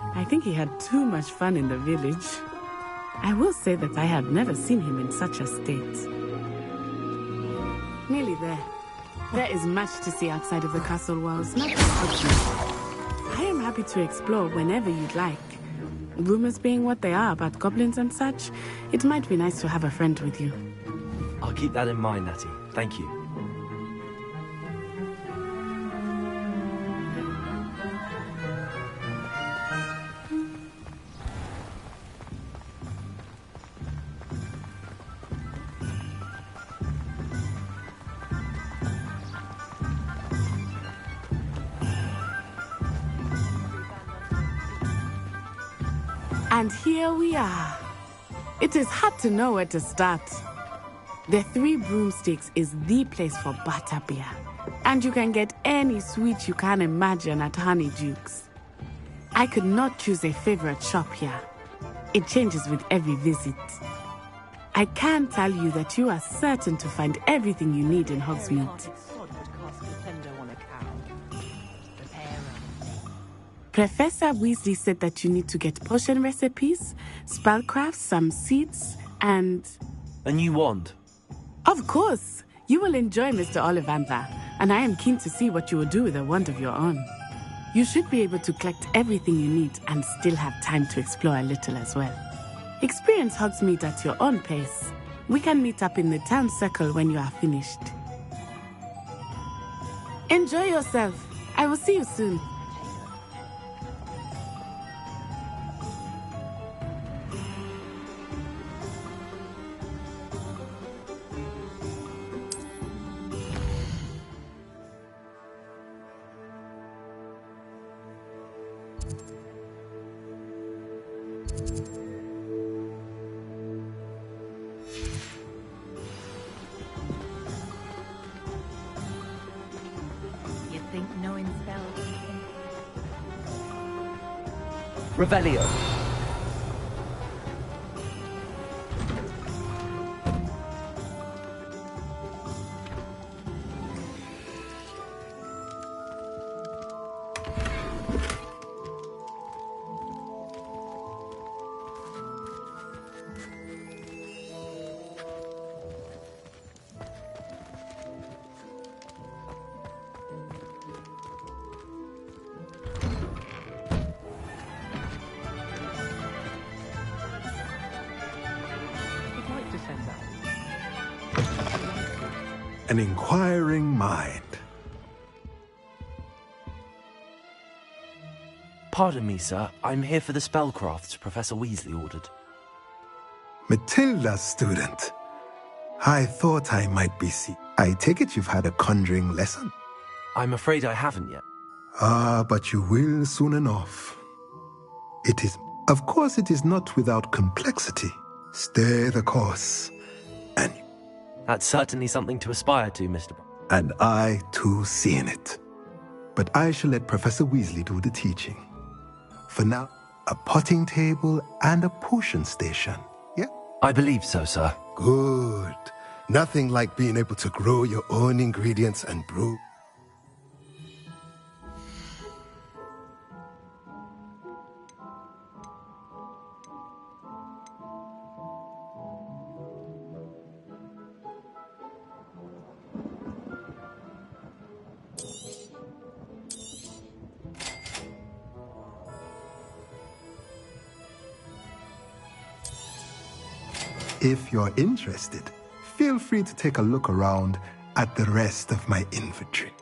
I think he had too much fun in the village. I will say that I have never seen him in such a state. Nearly there. There is much to see outside of the castle walls, not just Hogwarts. I am happy to explore whenever you'd like. Rumors being what they are about goblins and such, it might be nice to have a friend with you. I'll keep that in mind, Natty. Thank you. And here we are. It is hard to know where to start. The Three Broomsticks is the place for butterbeer. And you can get any sweet you can imagine at Honeydukes. I could not choose a favorite shop here. It changes with every visit. I can tell you that you are certain to find everything you need in Hogsmeade. Professor Weasley said that you need to get potion recipes, spellcrafts, some seeds, and... A new wand? Of course! You will enjoy Mr. Ollivander, and I am keen to see what you will do with a wand of your own. You should be able to collect everything you need and still have time to explore a little as well. Experience Hogsmeade at your own pace. We can meet up in the town circle when you are finished. Enjoy yourself. I will see you soon. You think knowing spells? Revelio. An inquiring mind. Pardon me, sir. I'm here for the spellcrafts Professor Weasley ordered. Matilda's student. I thought I might be I take it you've had a conjuring lesson? I'm afraid I haven't yet. Ah, but you will soon enough. It is, of course, it is not without complexity. Stay the course. That's certainly something to aspire to, Mr. And I, too, see in it. But I shall let Professor Weasley do the teaching. For now, a potting table and a potion station, yeah? I believe so, sir. Good. Nothing like being able to grow your own ingredients and brew. If you're interested, feel free to take a look around at the rest of my inventory.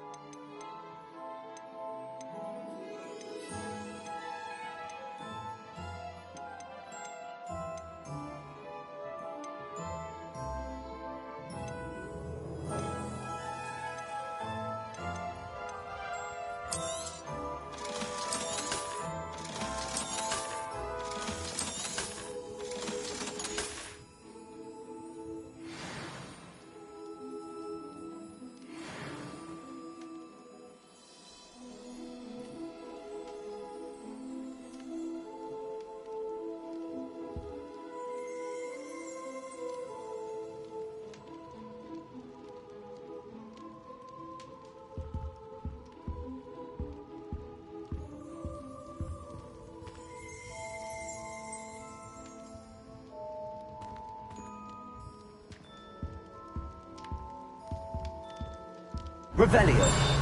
Revelio.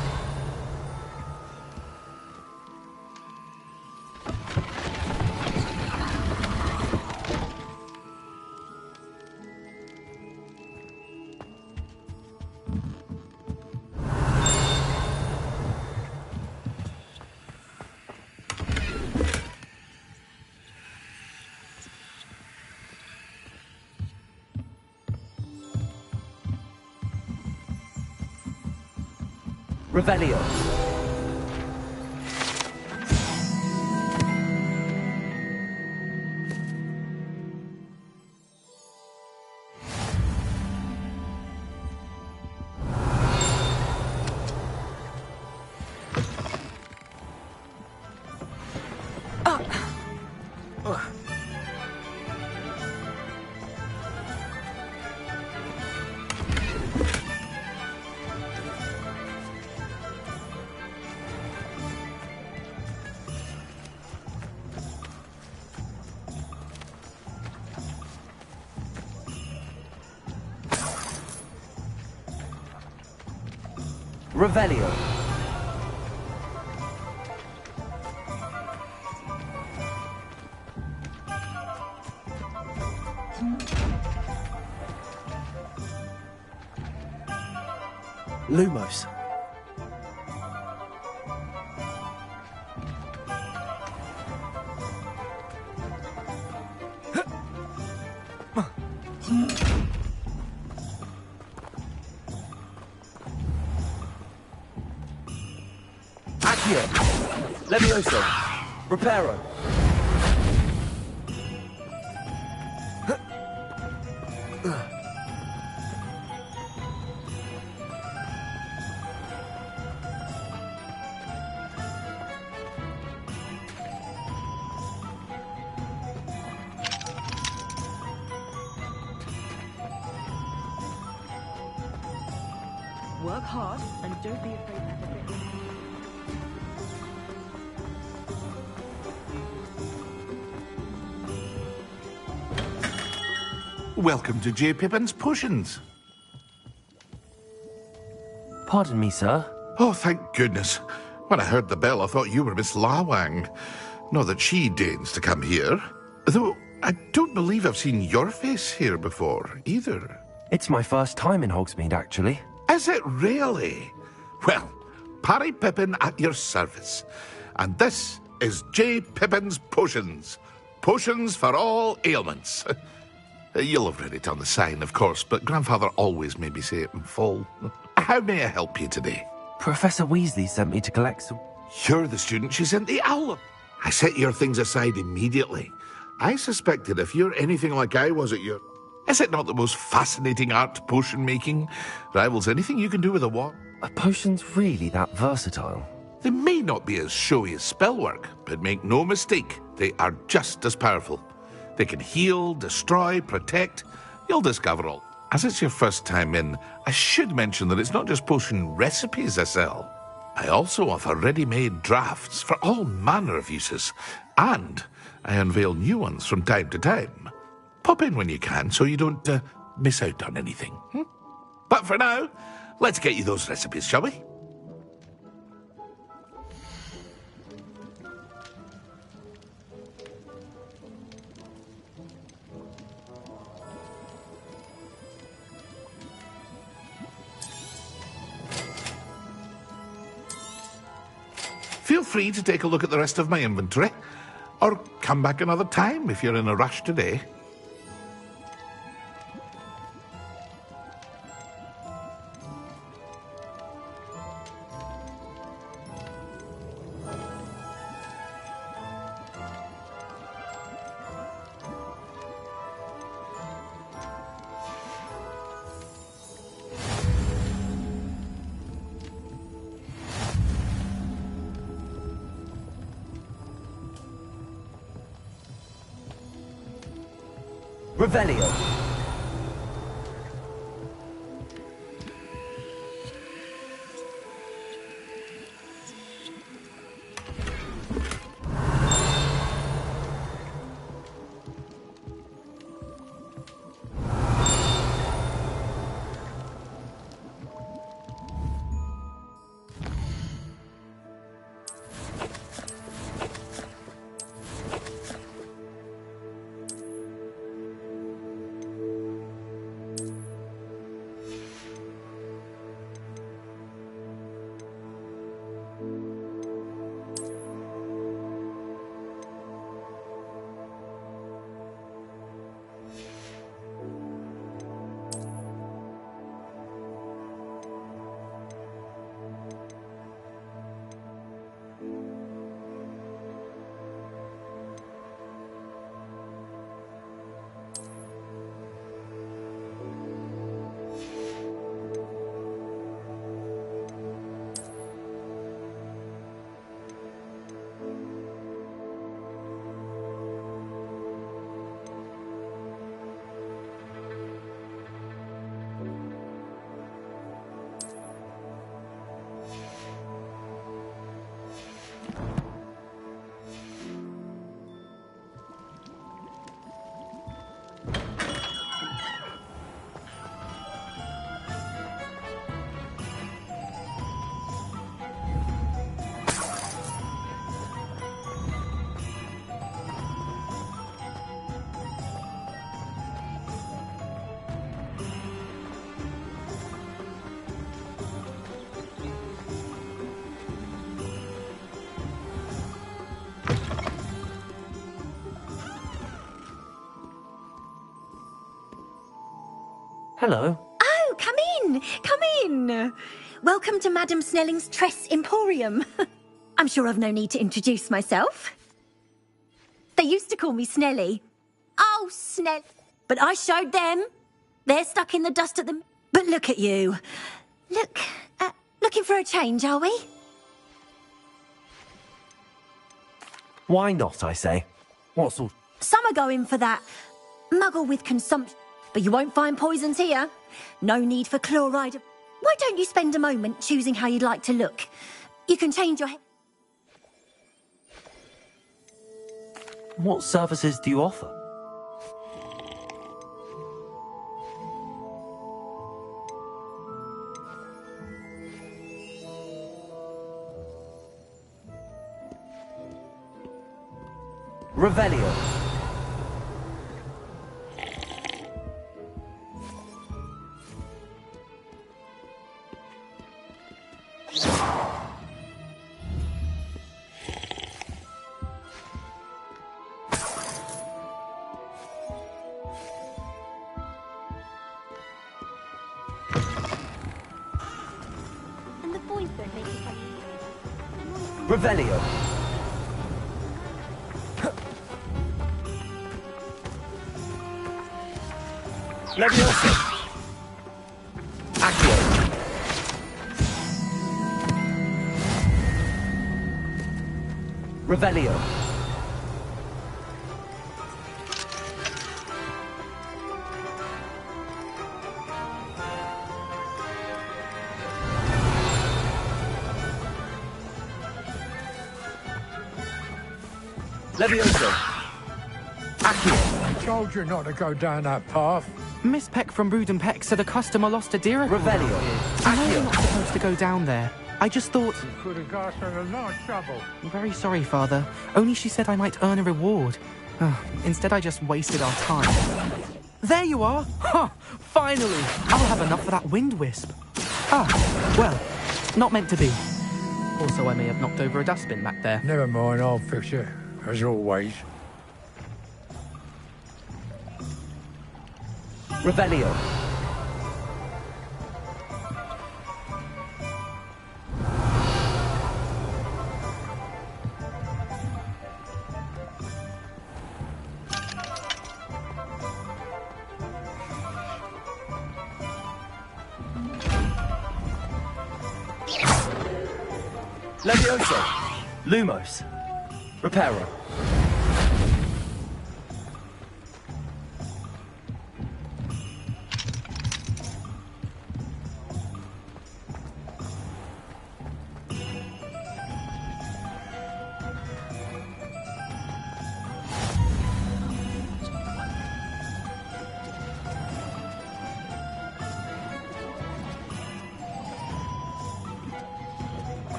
Revelio. Revelio. Lumos. Accio. Levioso. Reparo. Work hard and don't be afraid to fail. Welcome to J. Pippin's Potions. Pardon me, sir. Oh, thank goodness. When I heard the bell, I thought you were Miss Lawang. Not that she deigns to come here. Though, I don't believe I've seen your face here before, either. It's my first time in Hogsmeade, actually. Is it really? Well, Parry Pippin at your service. And this is J. Pippin's Potions. Potions for all ailments. You'll have read it on the sign, of course, but Grandfather always made me say it in full. How may I help you today? Professor Weasley sent me to collect some... You're the student she sent the owl. I set your things aside immediately. I suspected if you're anything like I was at your... Is it not the most fascinating art, potion making? Rivals anything you can do with a wand? Are potions really that versatile? They may not be as showy as spellwork, but make no mistake, they are just as powerful. They can heal, destroy, protect. You'll discover all. As it's your first time in, I should mention that it's not just potion recipes I sell. I also offer ready-made drafts for all manner of uses, and I unveil new ones from time to time. Pop in when you can so you don't miss out on anything. But for now, let's get you those recipes, shall we? Feel free to take a look at the rest of my inventory, or come back another time if you're in a rush today. Revelio. Hello. Oh, come in! Come in! Welcome to Madame Snelling's Tress Emporium. I'm sure I've no need to introduce myself. They used to call me Snelly. Oh, Snell. But I showed them. They're stuck in the dust at the... But look at you. Looking for a change, are we? Why not, I say? What sort... Some are going for that muggle with consumption. But you won't find poisons here. No need for chloride. Why don't you spend a moment choosing how you'd like to look? You can change your... What services do you offer? Revelio. always don't make it funny. Revelio. Leviosa. Accio. Revelio. Leviosa. Accio. I told you not to go down that path. Miss Peck from Brood and Peck said a customer lost a deer. Revelio. I know you're not supposed to go down there. I just thought... You could have got us in a lot of trouble. I'm very sorry, Father. Only she said I might earn a reward. Instead, I just wasted our time. There you are! Ha! Finally! I'll have enough for that wind wisp. Well, not meant to be. Also, I may have knocked over a dustbin back there. Never mind, I'll fix it, as always. Revelio. Leviosa. Lumos. Reparo.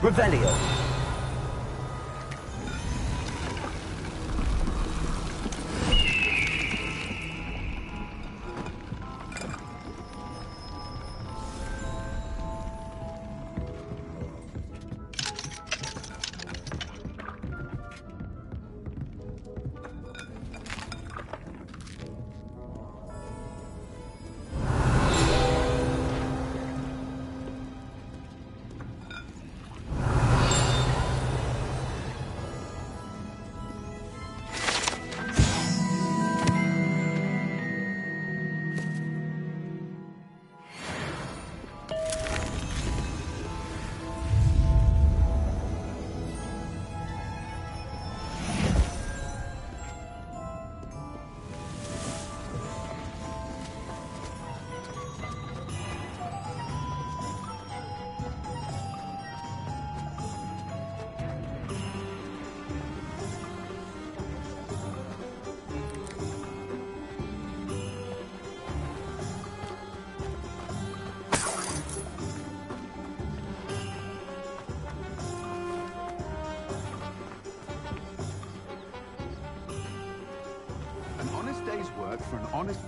Revelio. An honest day's work for an honest...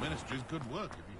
Ministry's good work if you...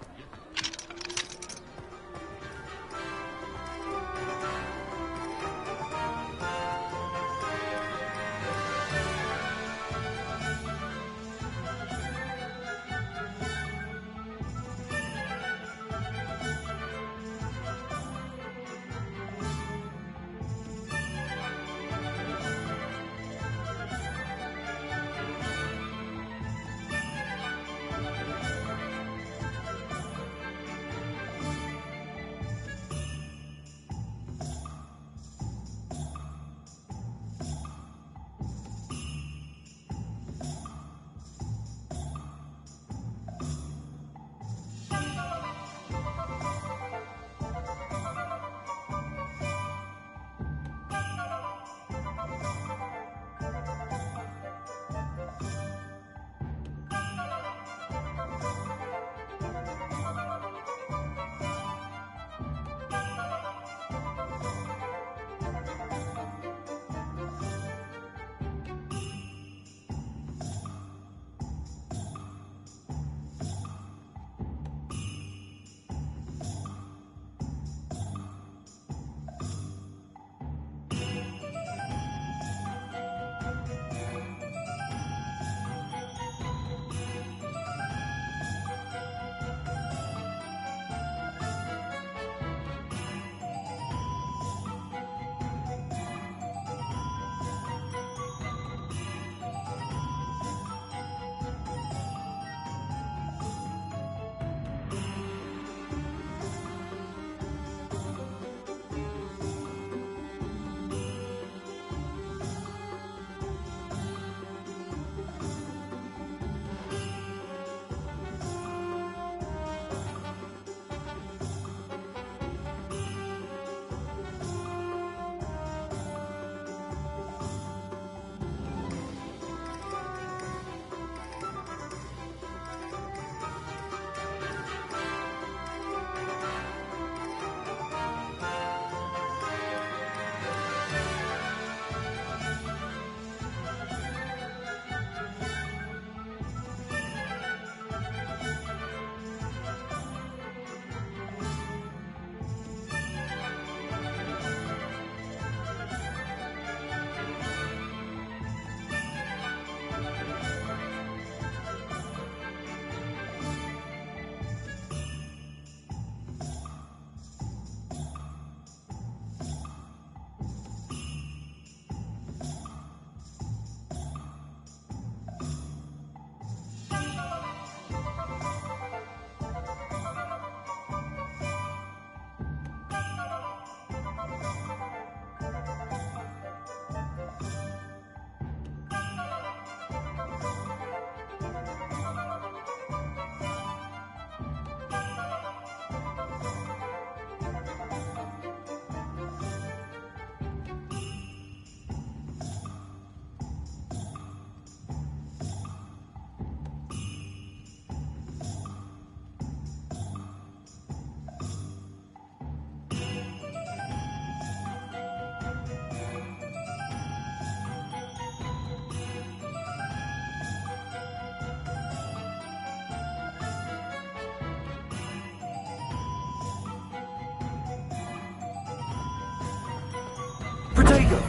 Potato!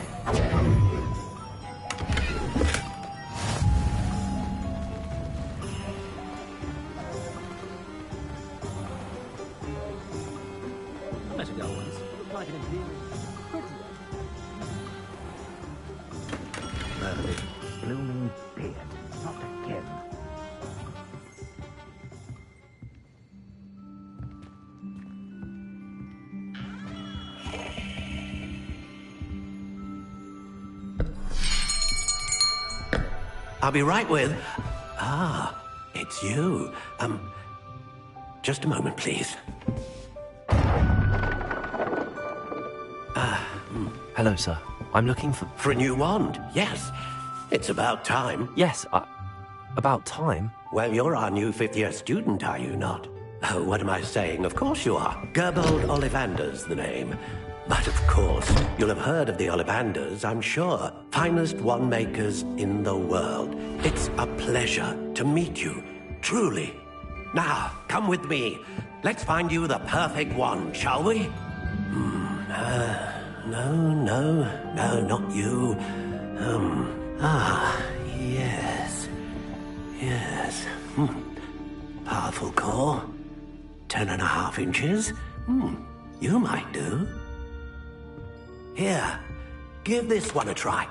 Better go once. Look like an imperial. Merlin, blooming beard. Not again. I'll be right with... Ah, it's you. Just a moment, please. Hello, sir. I'm looking for... For a new wand, yes. It's about time. Yes, about time? Well, you're our new fifth-year student, are you not? Oh, what am I saying? Of course you are. Gerbold Ollivander's the name. But of course, you'll have heard of the Ollivanders, I'm sure. Finest wand makers in the world. It's a pleasure to meet you, truly. Now, come with me. Let's find you the perfect wand, shall we? No, not you. Yes. Powerful core. 10.5 inches. You might do. Here, give this one a try.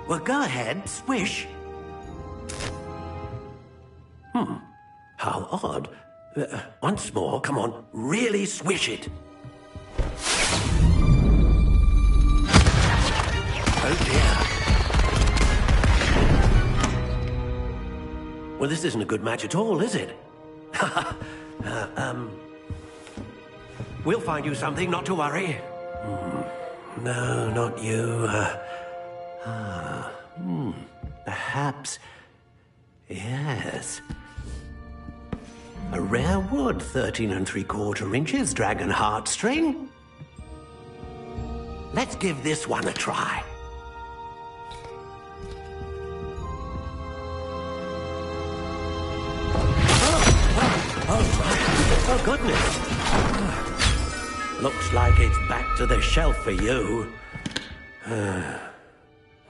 Well, go ahead, swish. How odd. Once more, come on, really swish it. Oh dear. Well, this isn't a good match at all, is it? We'll find you something, not to worry. No, not you. Perhaps... Yes. A rare wood, 13 3/4 inches, dragon heartstring. Let's give this one a try. Oh, goodness. Looks like it's back to the shelf for you.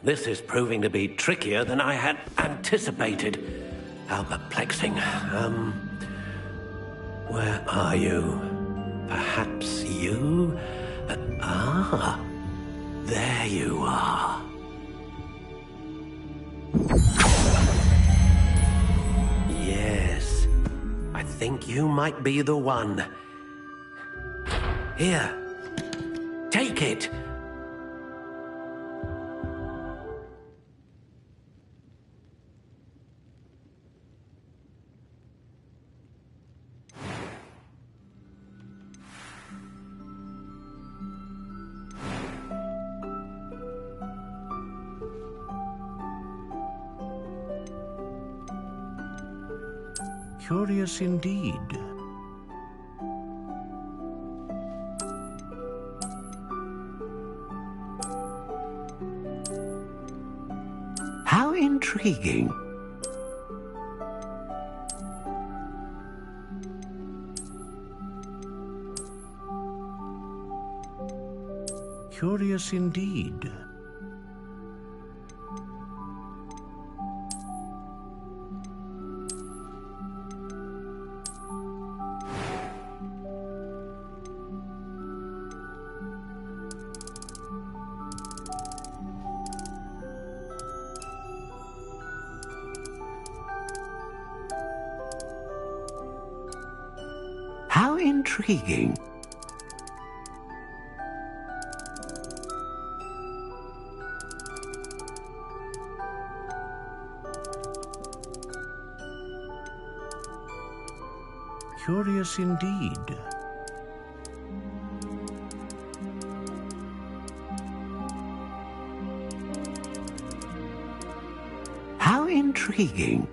This is proving to be trickier than I had anticipated. How perplexing. Where are you? Perhaps you? There you are. Yes, I think you might be the one. Here, take it. Curious indeed. How intriguing. Curious indeed. How intriguing. Curious indeed. How intriguing.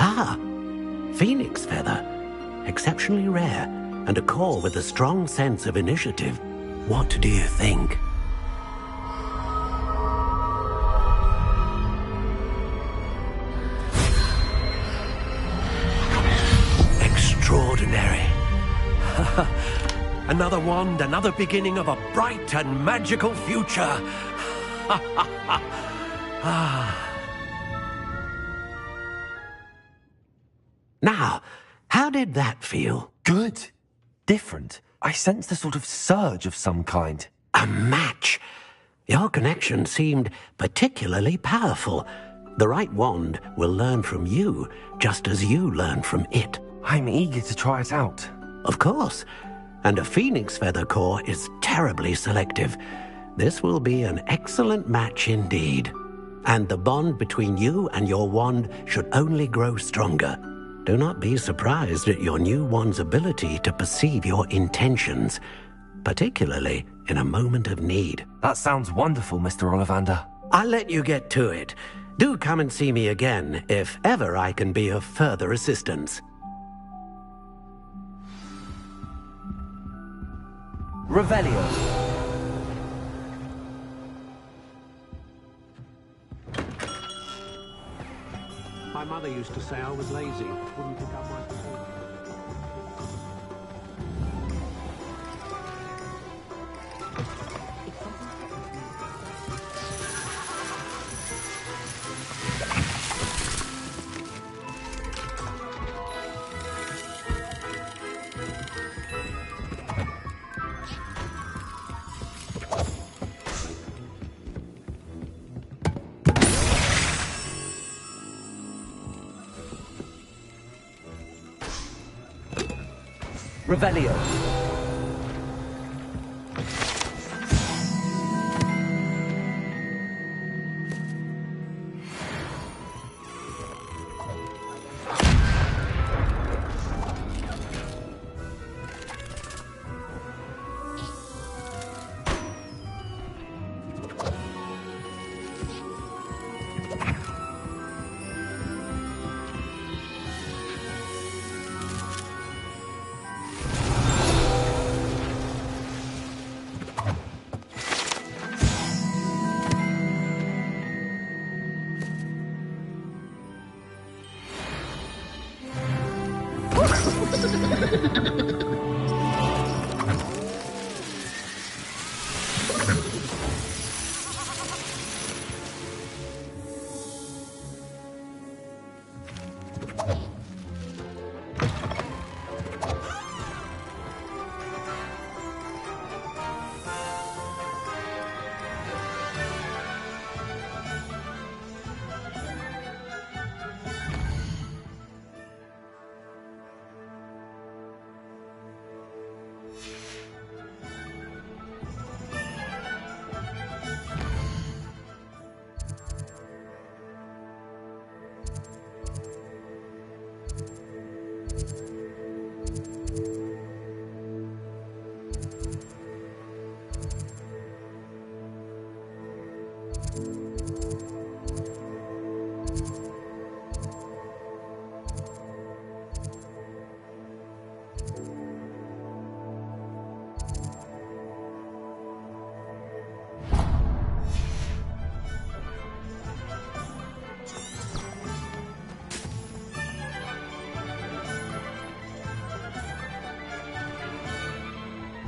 Ah, phoenix feather. exceptionally rare, and a core with a strong sense of initiative. What do you think? Extraordinary. Another wand, another beginning of a bright and magical future. Now, how did that feel? Good. Different. I sensed a sort of surge of some kind. A match. Your connection seemed particularly powerful. The right wand will learn from you, just as you learn from it. I'm eager to try it out. Of course. And a phoenix feather core is terribly selective. This will be an excellent match indeed. And the bond between you and your wand should only grow stronger. Do not be surprised at your new wand's ability to perceive your intentions, particularly in a moment of need. That sounds wonderful, Mr. Ollivander. I'll let you get to it. Do come and see me again if ever I can be of further assistance. Revelio. My mother used to say I was lazy, wouldn't pick up my phone. Revelio.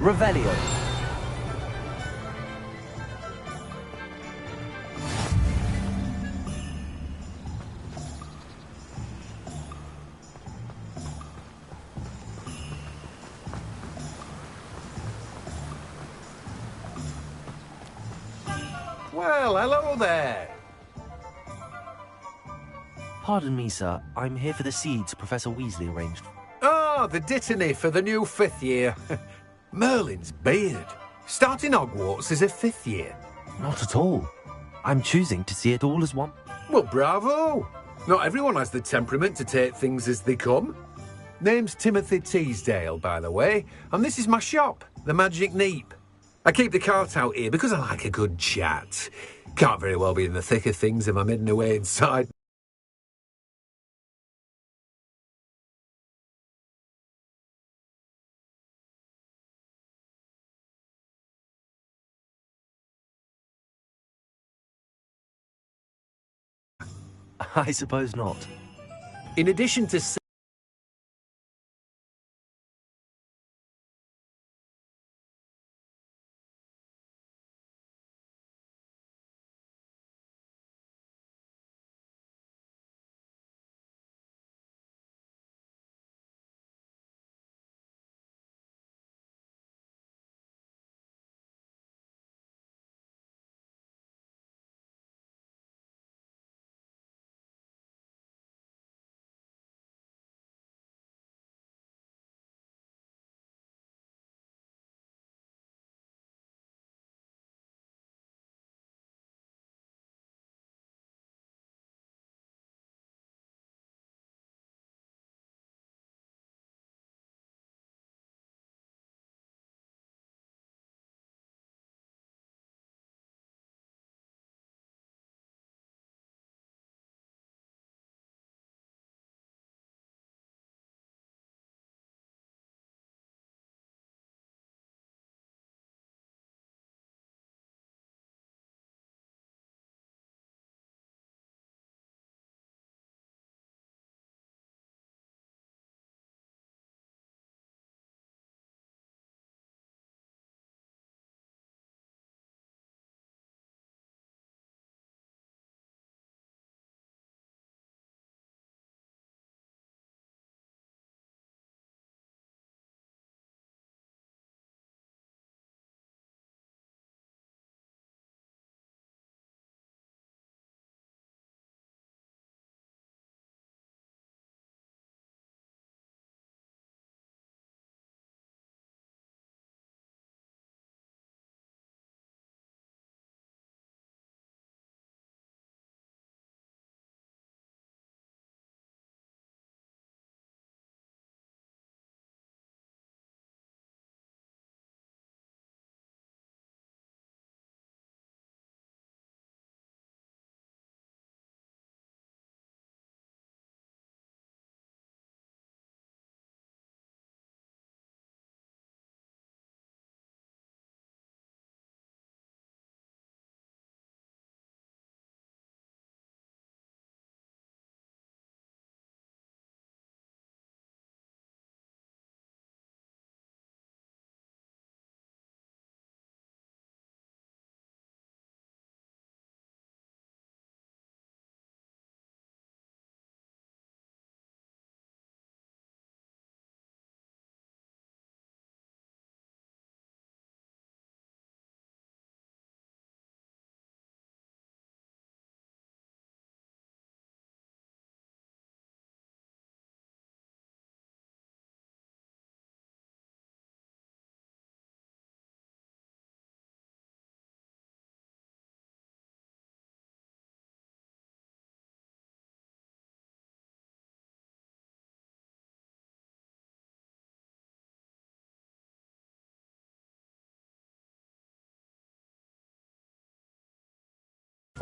Revelio. Well, hello there. Pardon me, sir. I'm here for the seeds Professor Weasley arranged. Ah, the dittany for the new 5th year. Merlin's beard. Starting Hogwarts as a 5th year. Not at all. I'm choosing to see it all as one. Well, bravo. Not everyone has the temperament to take things as they come. Name's Timothy Teasdale, by the way, and this is my shop, the Magic Neep. I keep the cart out here because I like a good chat. Can't very well be in the thick of things if I'm hidden away inside. I suppose not. In addition to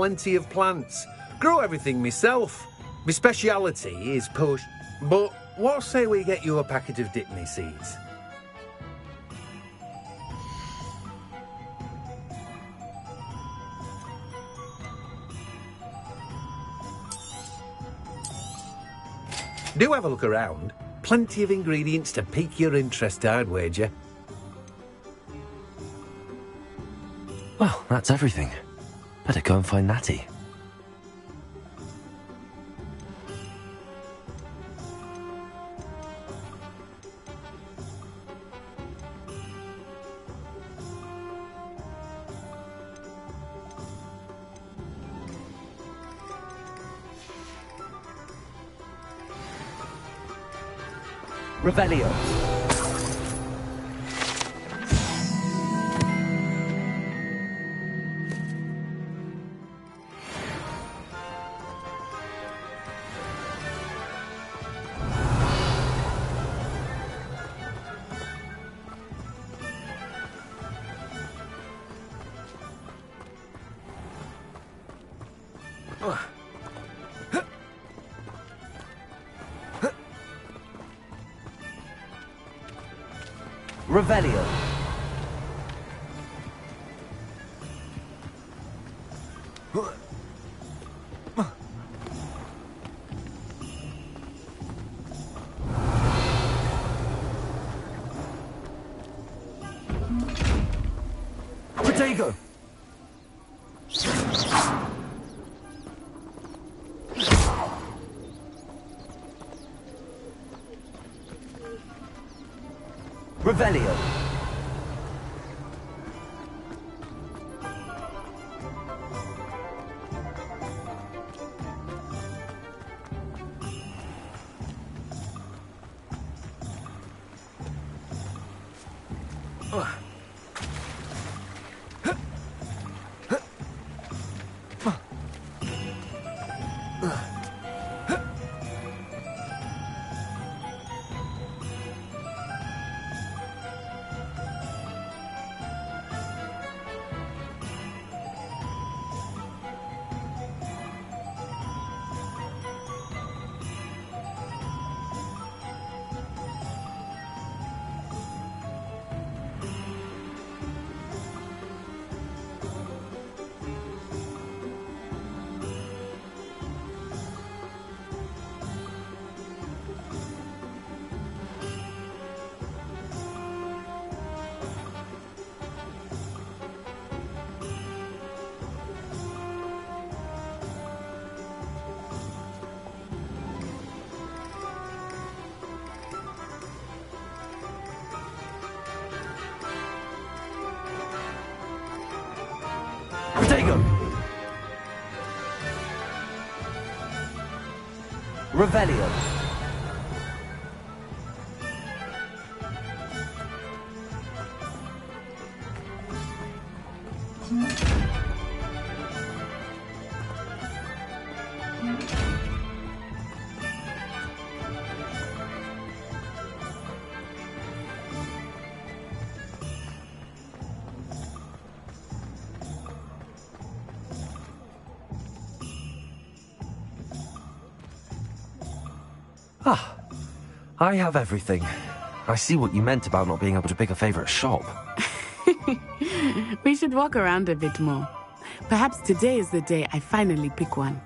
plenty of plants. Grow everything myself. My speciality is push. But what say we get you a packet of Dipney seeds? Do have a look around. Plenty of ingredients to pique your interest, I'd wager. Well, that's everything. Better go and find Natty. Revelio. Revelio. Protego! Revelio. Protego! Revelio. Ah, I have everything. I see what you meant about not being able to pick a favorite shop. We should walk around a bit more. Perhaps today is the day I finally pick one.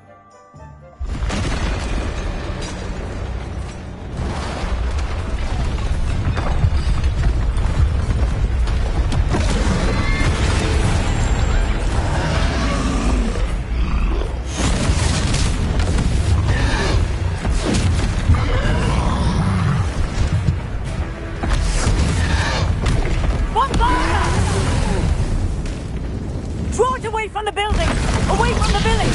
Draw it away from the building! Away from the village!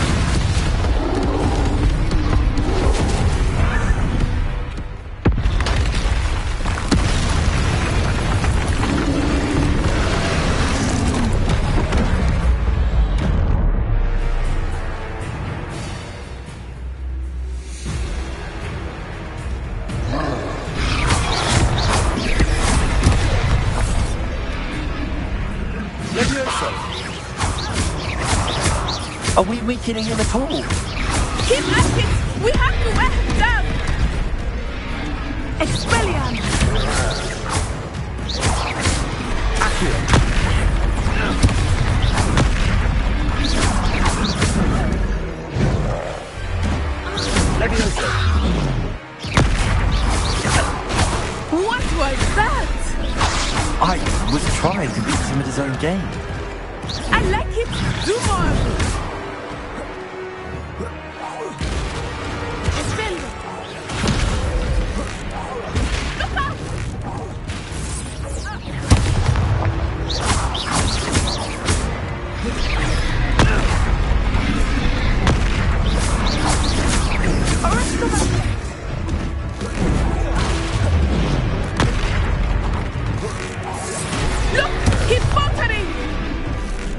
Are we weakening him at all? Keep at it! We have to wear him down! Expelliarmus! What was that? I was trying to beat him at his own game. I like it! Do more!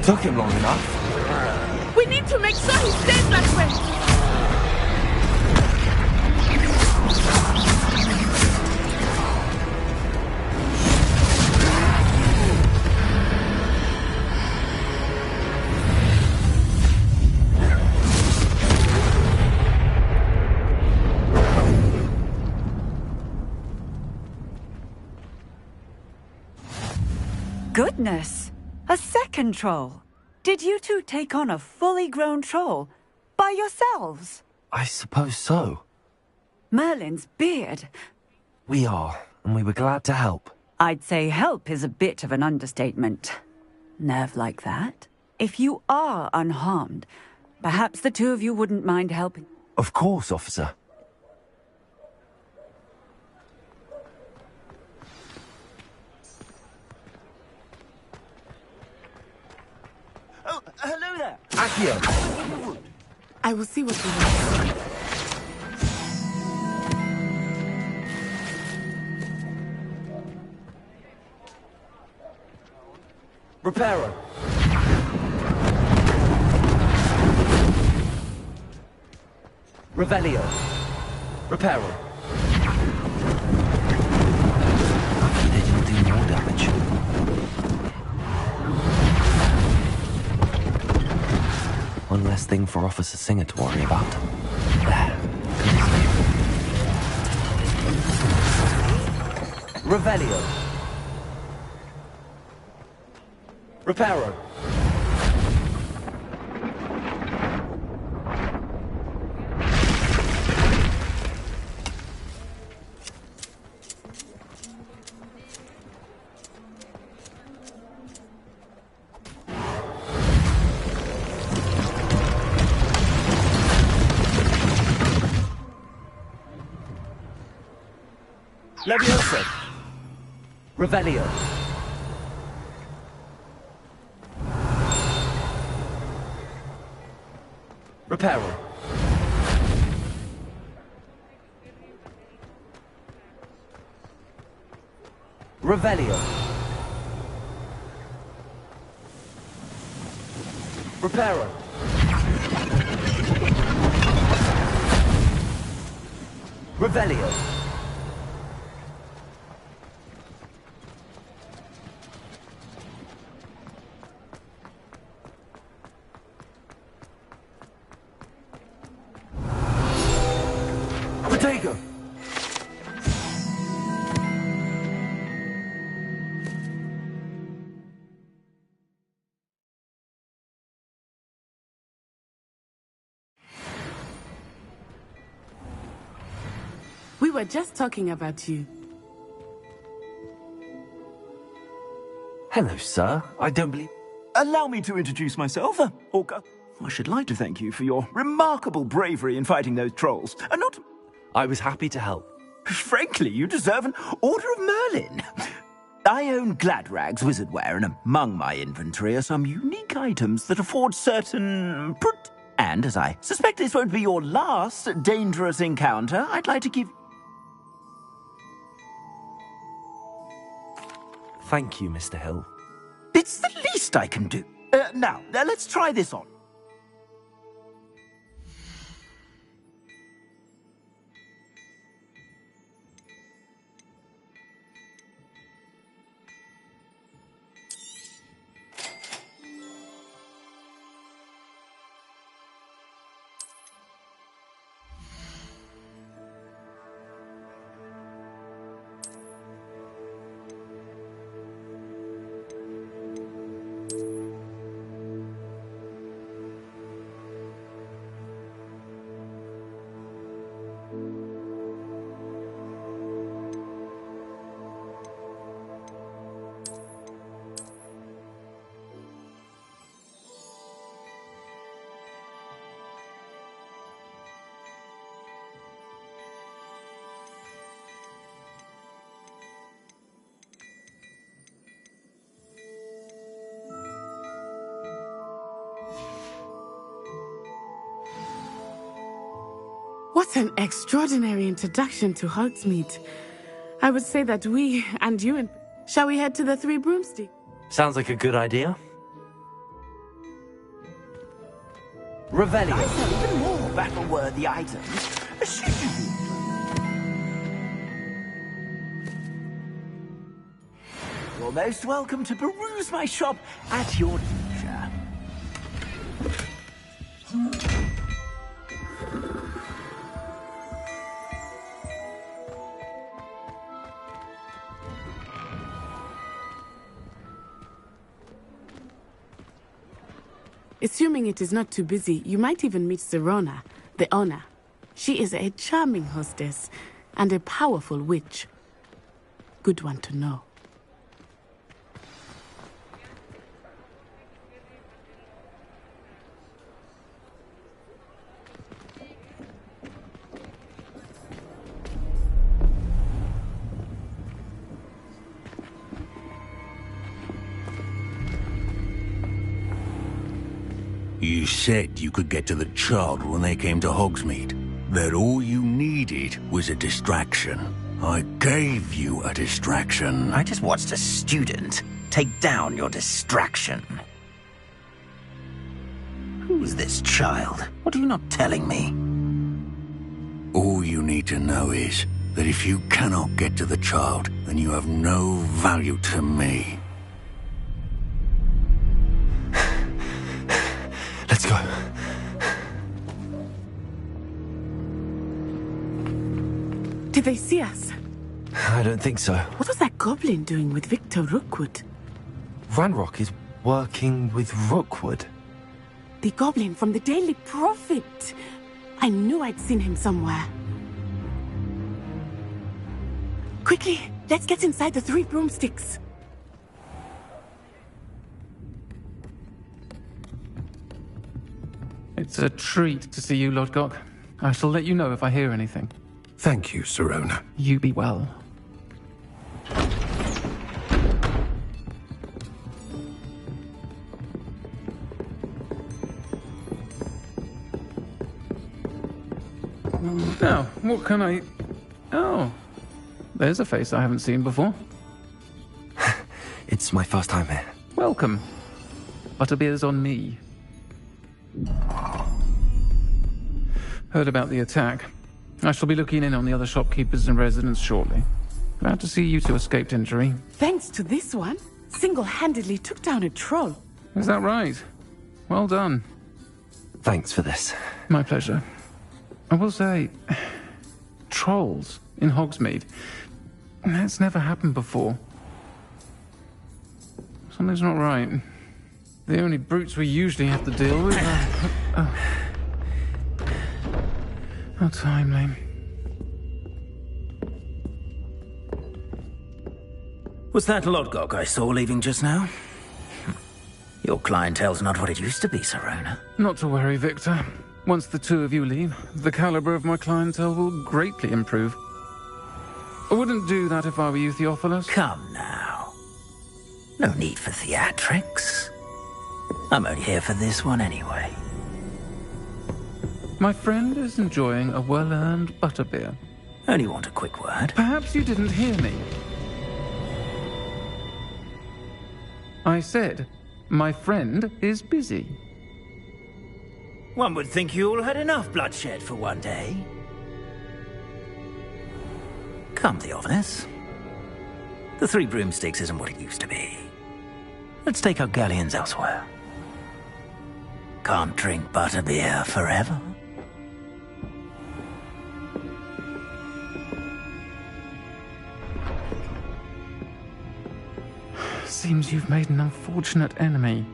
Took him long enough. We need to make sure he stays that way. Goodness! A second troll! Did you two take on a fully grown troll? By yourselves? I suppose so. Merlin's beard. We are, and we were glad to help. I'd say help is a bit of an understatement. nerve like that. If you are unharmed, perhaps the two of you wouldn't mind helping. Of course, officer. Oh, hello there. Accio. I will see what you want. Reparo. Revelio. Reparo. They didn't do more damage. One less thing for Officer Singer to worry about. Revelio. Reparo. Leviosa. Revelio. Reparo. Revelio. Reparo. Revelio. Protego. We were just talking about you. Hello, sir. I don't believe... Allow me to introduce myself, Orca. I should like to thank you for your remarkable bravery in fighting those trolls. And not... I was happy to help. Frankly, you deserve an Order of Merlin. I own Gladrag's wizardware, and among my inventory are some unique items that afford certain... And as I suspect this won't be your last dangerous encounter, I'd like to give... Thank you, Mr. Hill. It's the least I can do. Now, let's try this on. What an extraordinary introduction to Hogsmeade. I would say that we and you and... Shall we head to the Three Broomsticks? Sounds like a good idea. Revelio. I sell even more battle-worthy items. Should you be... You're most welcome to peruse my shop at your leisure. Assuming it is not too busy, you might even meet Serona, the owner. She is a charming hostess and a powerful witch. Good one to know. You said you could get to the child when they came to Hogsmeade. That all you needed was a distraction. I gave you a distraction. I just watched a student take down your distraction. Who's this child? What are you not telling me? All you need to know is that if you cannot get to the child, then you have no value to me. Let's go. Did they see us? I don't think so. What was that goblin doing with Victor Rookwood? Ranrock is working with Rookwood. The goblin from the Daily Prophet. I knew I'd seen him somewhere. Quickly, let's get inside the 3 broomsticks. It's a treat to see you, Lodgok. I shall let you know if I hear anything. Thank you, Sirona. You be well. Now, what can I... Oh, there's a face I haven't seen before. It's my first time here. Welcome. Butterbeer's on me. Heard about the attack. I shall be looking in on the other shopkeepers and residents shortly. Glad to see you two escaped injury. Thanks to this one, single-handedly took down a troll. Is that right? Well done. Thanks for this. My pleasure. I will say, trolls in Hogsmeade. That's never happened before. Something's not right. The only brutes we usually have to deal with are... How timely. Was that Lodgok I saw leaving just now? Your clientele's not what it used to be, Sirona. Not to worry, Victor. Once the two of you leave, the caliber of my clientele will greatly improve. I wouldn't do that if I were you, Theophilus. Come now. No need for theatrics. I'm only here for this one anyway. My friend is enjoying a well-earned butterbeer. Only want a quick word. Perhaps you didn't hear me. I said, my friend is busy. One would think you all had enough bloodshed for one day. Come, Theophilus. The 3 broomsticks isn't what it used to be. Let's take our galleons elsewhere. Can't drink butterbeer forever. Seems you've made an unfortunate enemy.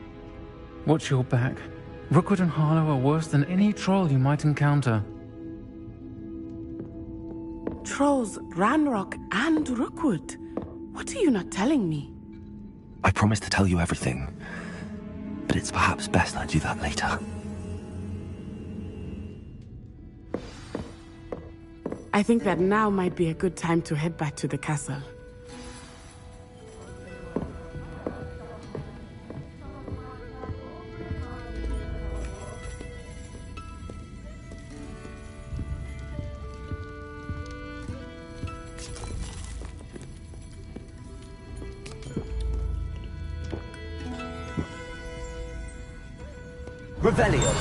Watch your back. Rookwood and Harlow are worse than any troll you might encounter. Trolls, Ranrock, and Rookwood. What are you not telling me? I promise to tell you everything, but it's perhaps best I do that later. I think that now might be a good time to head back to the castle. Revelio.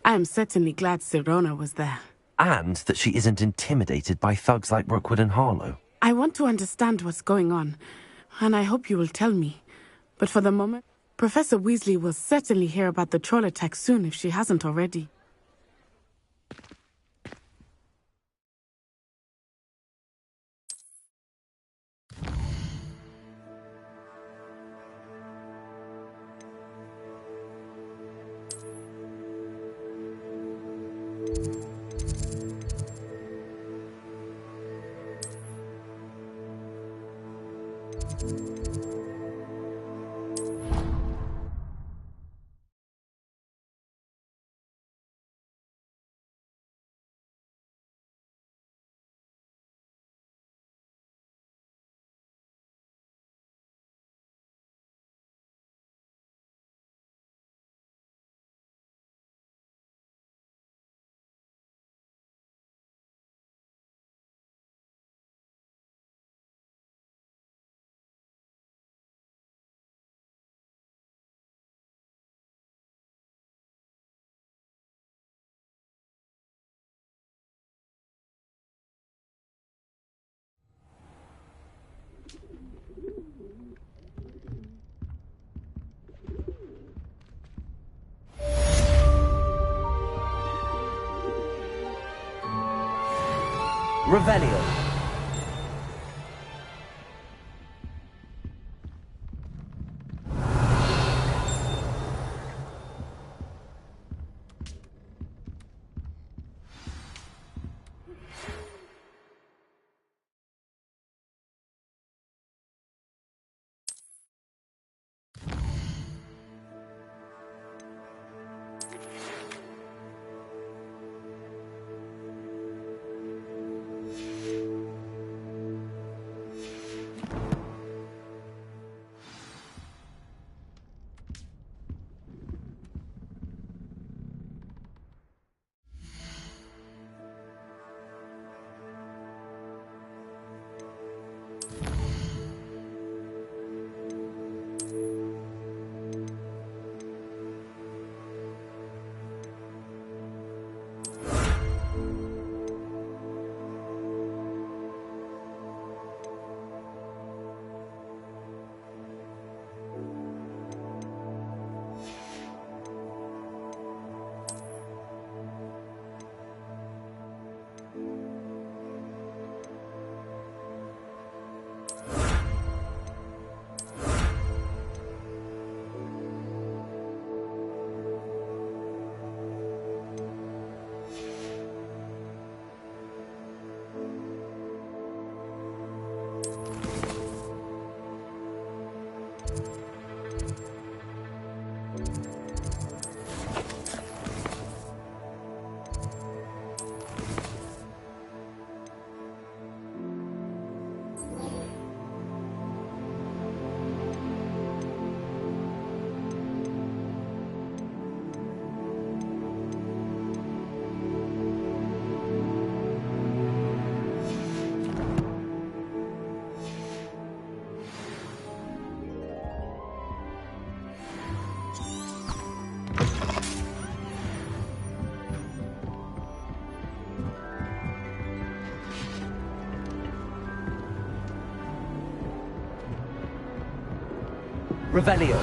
I am certainly glad Sirona was there. And that she isn't intimidated by thugs like Rookwood and Harlow. I want to understand what's going on, and I hope you will tell me. But for the moment, Professor Weasley will certainly hear about the troll attack soon if she hasn't already. Revelio. Revelio.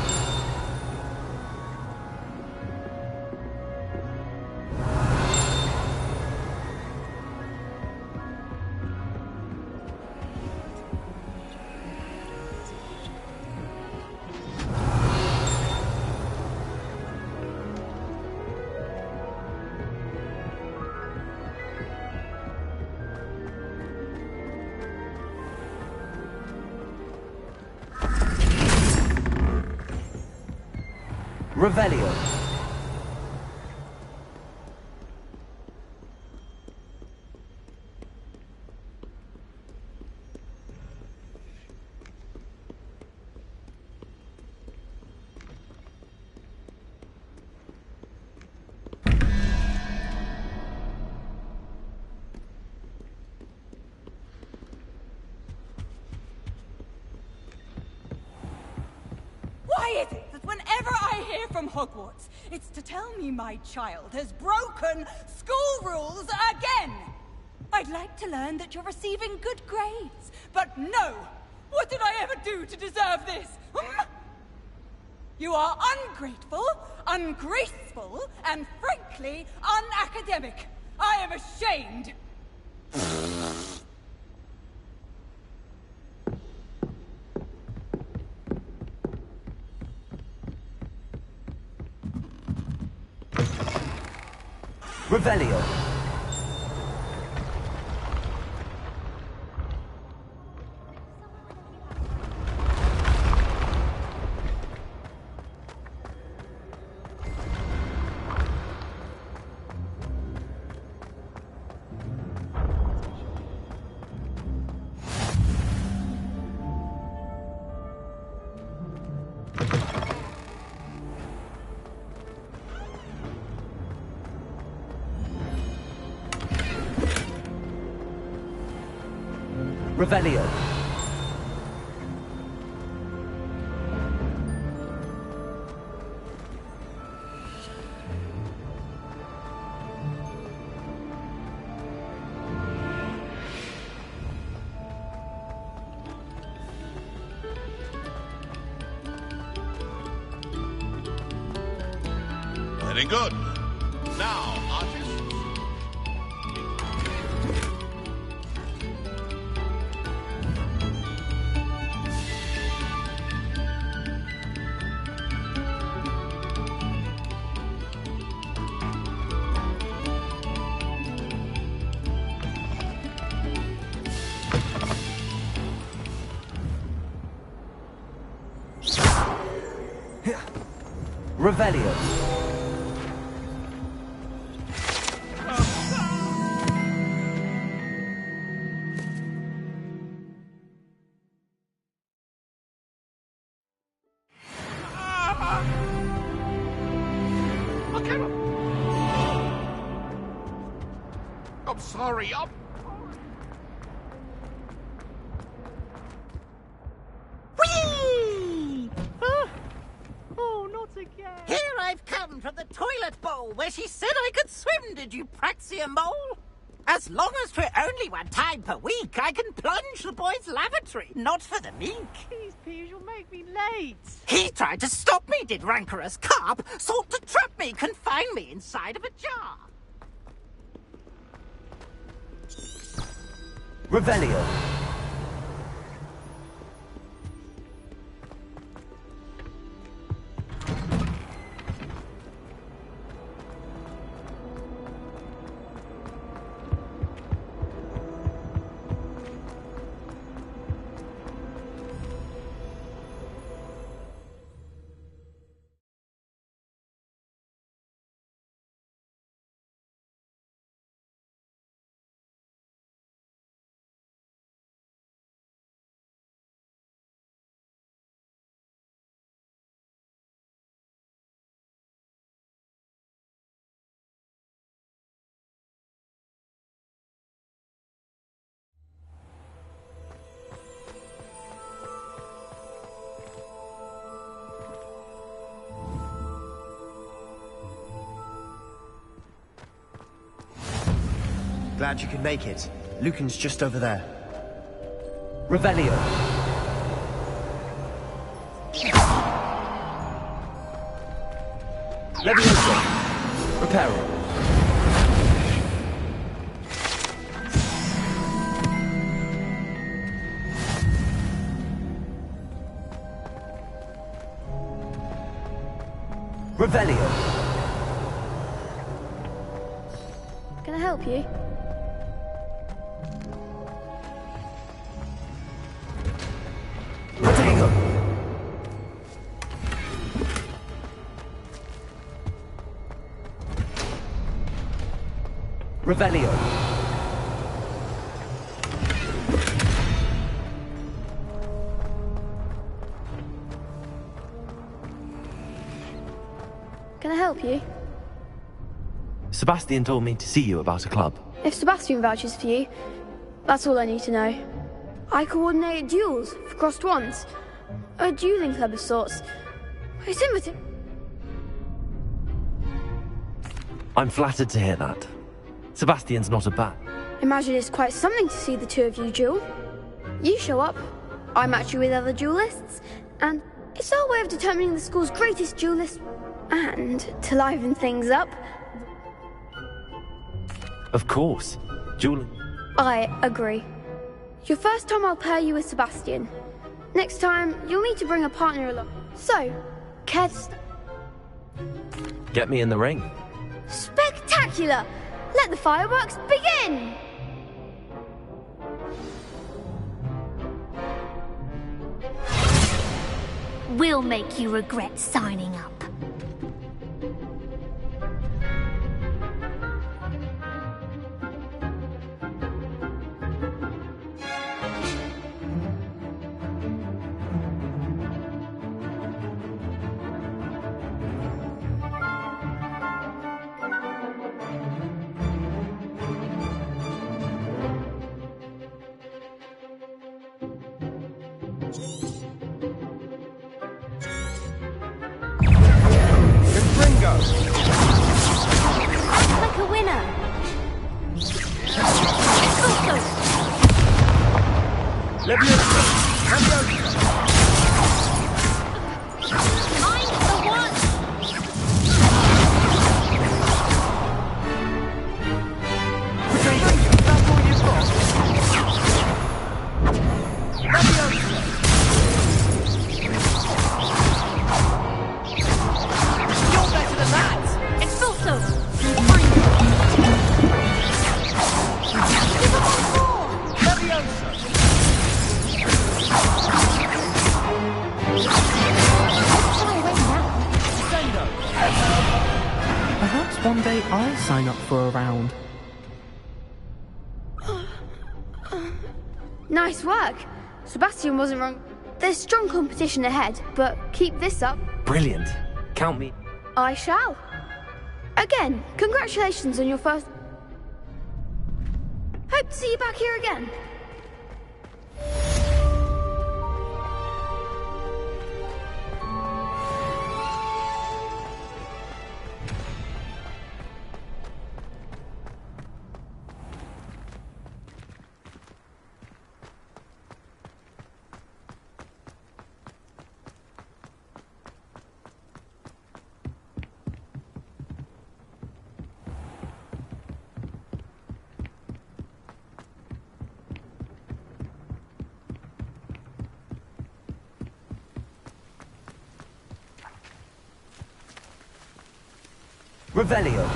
Revelio. Why is it that whenever I hear from Hogwarts, it's to tell me my child has broken school rules again? I'd like to learn that you're receiving good grades, but no! What did I ever do to deserve this? You are ungrateful, ungraceful, and frankly, unacademic. I am ashamed. Revelio. Revelio. Very good. Now, artists. Revelio. I'm sorry, Whee! Oh, not again. Here I've come from the toilet bowl where she said I could swim, did you praxia mole? As long as 'twere only one time per week, I can plunge the boy's lavatory, not for the meek. Please, Piers, you'll make me late. He tried to stop me, did rancorous carp, sought to trap me, confine me inside of a jar. Revelio. Glad you could make it. Lucan's just over there. Revelio. Levioso. Reparo. Revelio. Can I help you? Revelio. Can I help you? Sebastian told me to see you about a club. If Sebastian vouches for you, that's all I need to know. I coordinate duels for crossed ones. A dueling club of sorts. It's innovative. I'm flattered to hear that. Sebastian's not a bat. Imagine it's quite something to see the two of you duel. You show up, I match you with other duelists, and it's our way of determining the school's greatest duelist. And to liven things up, Of course. Dueling. I agree. Your first time I'll pair you with Sebastian. Next time, you'll need to bring a partner along. So, care to Get me in the ring. Spectacular! Let the fireworks begin! We'll make you regret signing up. one day I'll sign up for a round. Nice work. Sebastian wasn't wrong. There's strong competition ahead, but keep this up. Brilliant. Count me. I shall. Again, congratulations on your first... Hope to see you back here again. Revelio.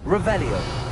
Revelio.